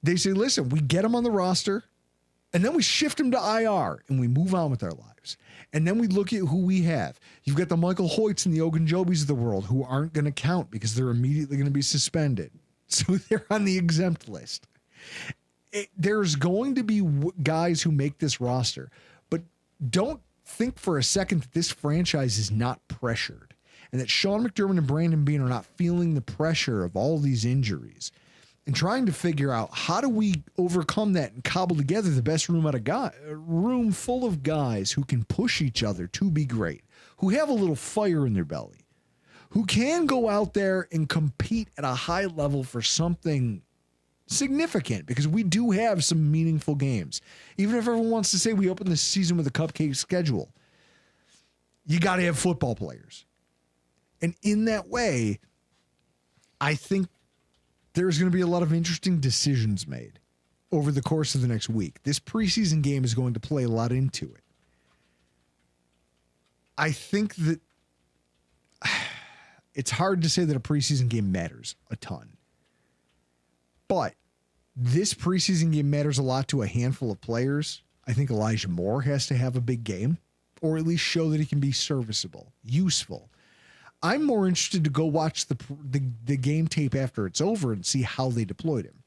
They say, listen, we get him on the roster. And then we shift him to IR and we move on with our lives. And then we look at who we have. You've got the Michael Hoyts and the Ogunjobis of the world who aren't going to count because they're immediately going to be suspended. So they're on the exempt list. There's going to be guys who make this roster, but don't think for a second that this franchise is not pressured and that Sean McDermott and Brandon Beane are not feeling the pressure of all these injuries and trying to figure out how do we overcome that and cobble together the best room full of guys who can push each other to be great, who have a little fire in their belly, who can go out there and compete at a high level for something significant, because we do have some meaningful games. Even if everyone wants to say we open the season with a cupcake schedule, you got to have football players. And in that way, I think there's going to be a lot of interesting decisions made over the course of the next week. This preseason game is going to play a lot into it. I think that it's hard to say that a preseason game matters a ton. But this preseason game matters a lot to a handful of players. I think Elijah Moore has to have a big game, or at least show that he can be serviceable, useful. I'm more interested to go watch the game tape after it's over and see how they deployed him.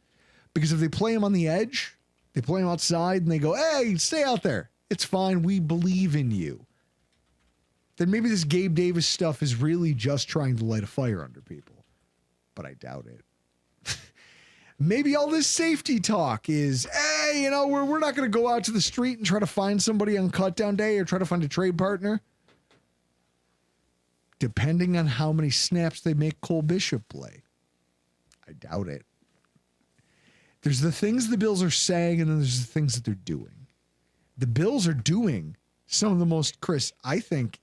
Because if they play him on the edge, they play him outside and they go, hey, stay out there. It's fine. We believe in you. Then maybe this Gabe Davis stuff is really just trying to light a fire under people. But I doubt it. Maybe all this safety talk is, hey, we're not going to go out to the street and try to find somebody on cutdown day or try to find a trade partner. Depending on how many snaps they make Cole Bishop play. I doubt it. There's the things the Bills are saying, and then there's the things that they're doing. The Bills are doing some of the most, Chris, I think,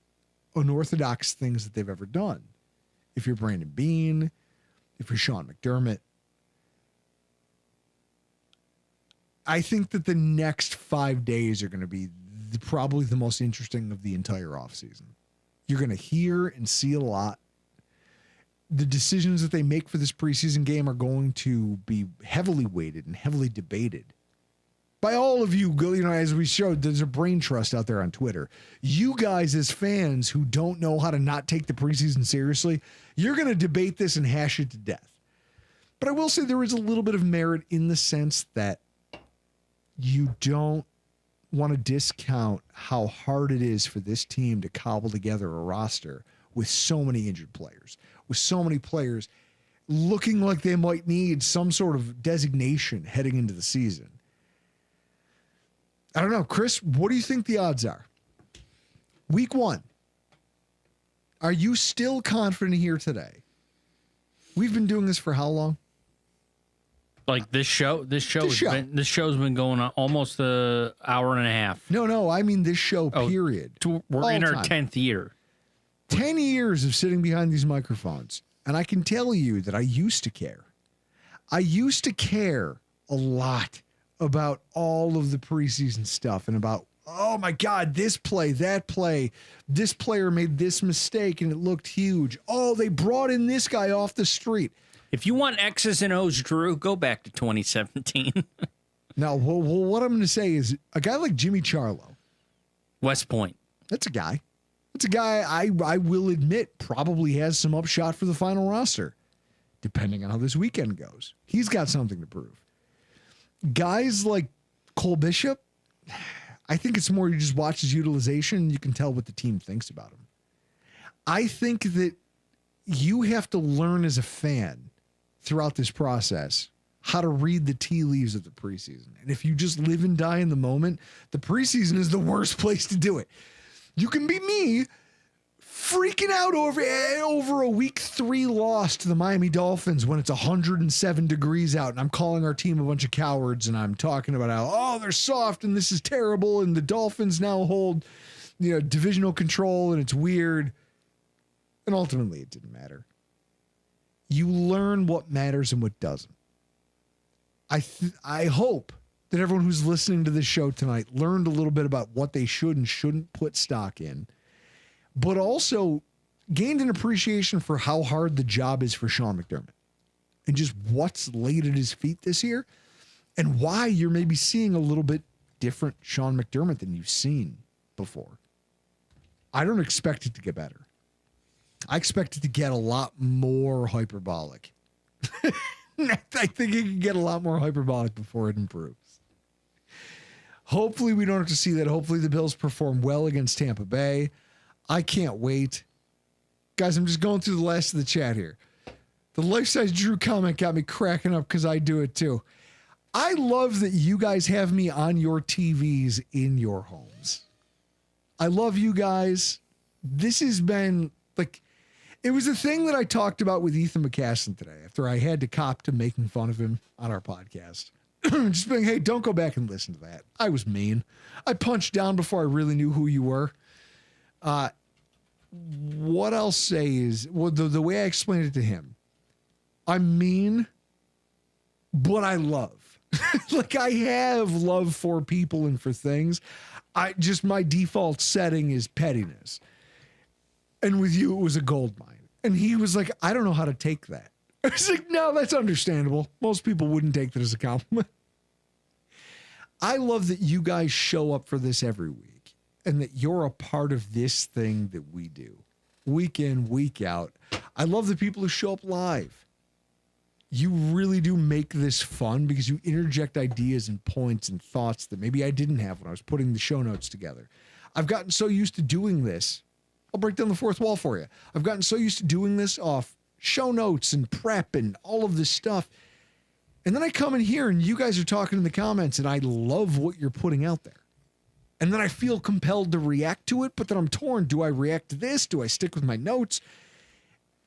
unorthodox things that they've ever done. If you're Brandon Beane, if you're Sean McDermott, I think that the next 5 days are going to be probably the most interesting of the entire offseason. You're going to hear and see a lot. The decisions that they make for this preseason game are going to be heavily weighted and heavily debated by all of you. As we showed, there's a brain trust out there on Twitter. You guys as fans who don't know how to not take the preseason seriously, you're going to debate this and hash it to death. But I will say there is a little bit of merit in the sense that you don't want to discount how hard it is for this team to cobble together a roster with so many injured players, with so many players looking like they might need some sort of designation heading into the season. I don't know, Chris, what do you think the odds are? Week 1. Are you still confident here today? We've been doing this for how long? Like this show's been going on almost an hour and a half. No, I mean this show, period. We're in our 10th year. 10 years of sitting behind these microphones. And I can tell you that I used to care. I used to care a lot about all of the preseason stuff and about, oh my God, this play, that play, this player made this mistake and it looked huge. Oh, they brought in this guy off the street. If you want X's and O's, Drew, go back to 2017. Now, what I'm going to say is a guy like Jimmy Charlo. West Point. That's a guy. That's a guy I will admit probably has some upshot for the final roster, depending on how this weekend goes. He's got something to prove. Guys like Cole Bishop, I think it's more you just watch his utilization and you can tell what the team thinks about him. I think that you have to learn as a fan throughout this process how to read the tea leaves of the preseason. And if you just live and die in the moment, the preseason is the worst place to do it. You can be me freaking out over a week 3 loss to the Miami Dolphins when it's 107 degrees out and I'm calling our team a bunch of cowards and I'm talking about how, they're soft and this is terrible and the Dolphins now hold, divisional control and it's weird. And ultimately it didn't matter. You learn what matters and what doesn't. I hope that everyone who's listening to this show tonight learned a little bit about what they should and shouldn't put stock in, but also gained an appreciation for how hard the job is for Sean McDermott and just what's laid at his feet this year and why you're maybe seeing a little bit different Sean McDermott than you've seen before. I don't expect it to get better. I expect it to get a lot more hyperbolic. I think it can get a lot more hyperbolic before it improves. Hopefully we don't have to see that. Hopefully the Bills perform well against Tampa Bay. I can't wait. Guys, I'm just going through the last of the chat here. The life-size Drew comment got me cracking up because I do it too. I love that you guys have me on your TVs in your homes. I love you guys. This has been like, it was a thing that I talked about with Ethan McCassin today after I had to cop to making fun of him on our podcast. Just being, hey, don't go back and listen to that. I was mean. I punched down before I really knew who you were. What I'll say is, well, the way I explained it to him, I'm mean, but I love. Like, I have love for people and for things. My default setting is pettiness. And with you, it was a gold mine. And he was like, I don't know how to take that. I was like, no, that's understandable. Most people wouldn't take that as a compliment. I love that you guys show up for this every week and that you're a part of this thing that we do week in, week out. I love the people who show up live. You really do make this fun because you interject ideas and points and thoughts that maybe I didn't have when I was putting the show notes together. I've gotten so used to doing this. I'll break down the fourth wall for you. I've gotten so used to doing this off show notes and prep and all of this stuff. And then I come in here and you guys are talking in the comments and I love what you're putting out there. And then I feel compelled to react to it, but then I'm torn. Do I react to this? Do I stick with my notes?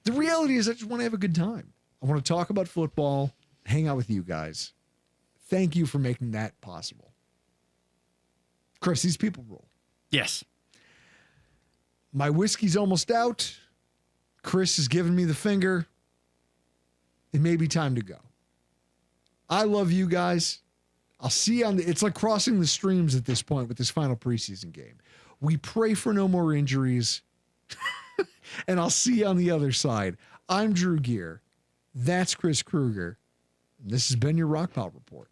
The reality is I just want to have a good time. I want to talk about football, hang out with you guys. Thank you for making that possible. Chris, these people rule. Yes. My whiskey's almost out. Chris has given me the finger. It may be time to go. I love you guys. I'll see you on it's like crossing the streams at this point with this final preseason game. We pray for no more injuries. And I'll see you on the other side. I'm Drew Gear. That's Chris Kruger. And this has been your Rockpile Report.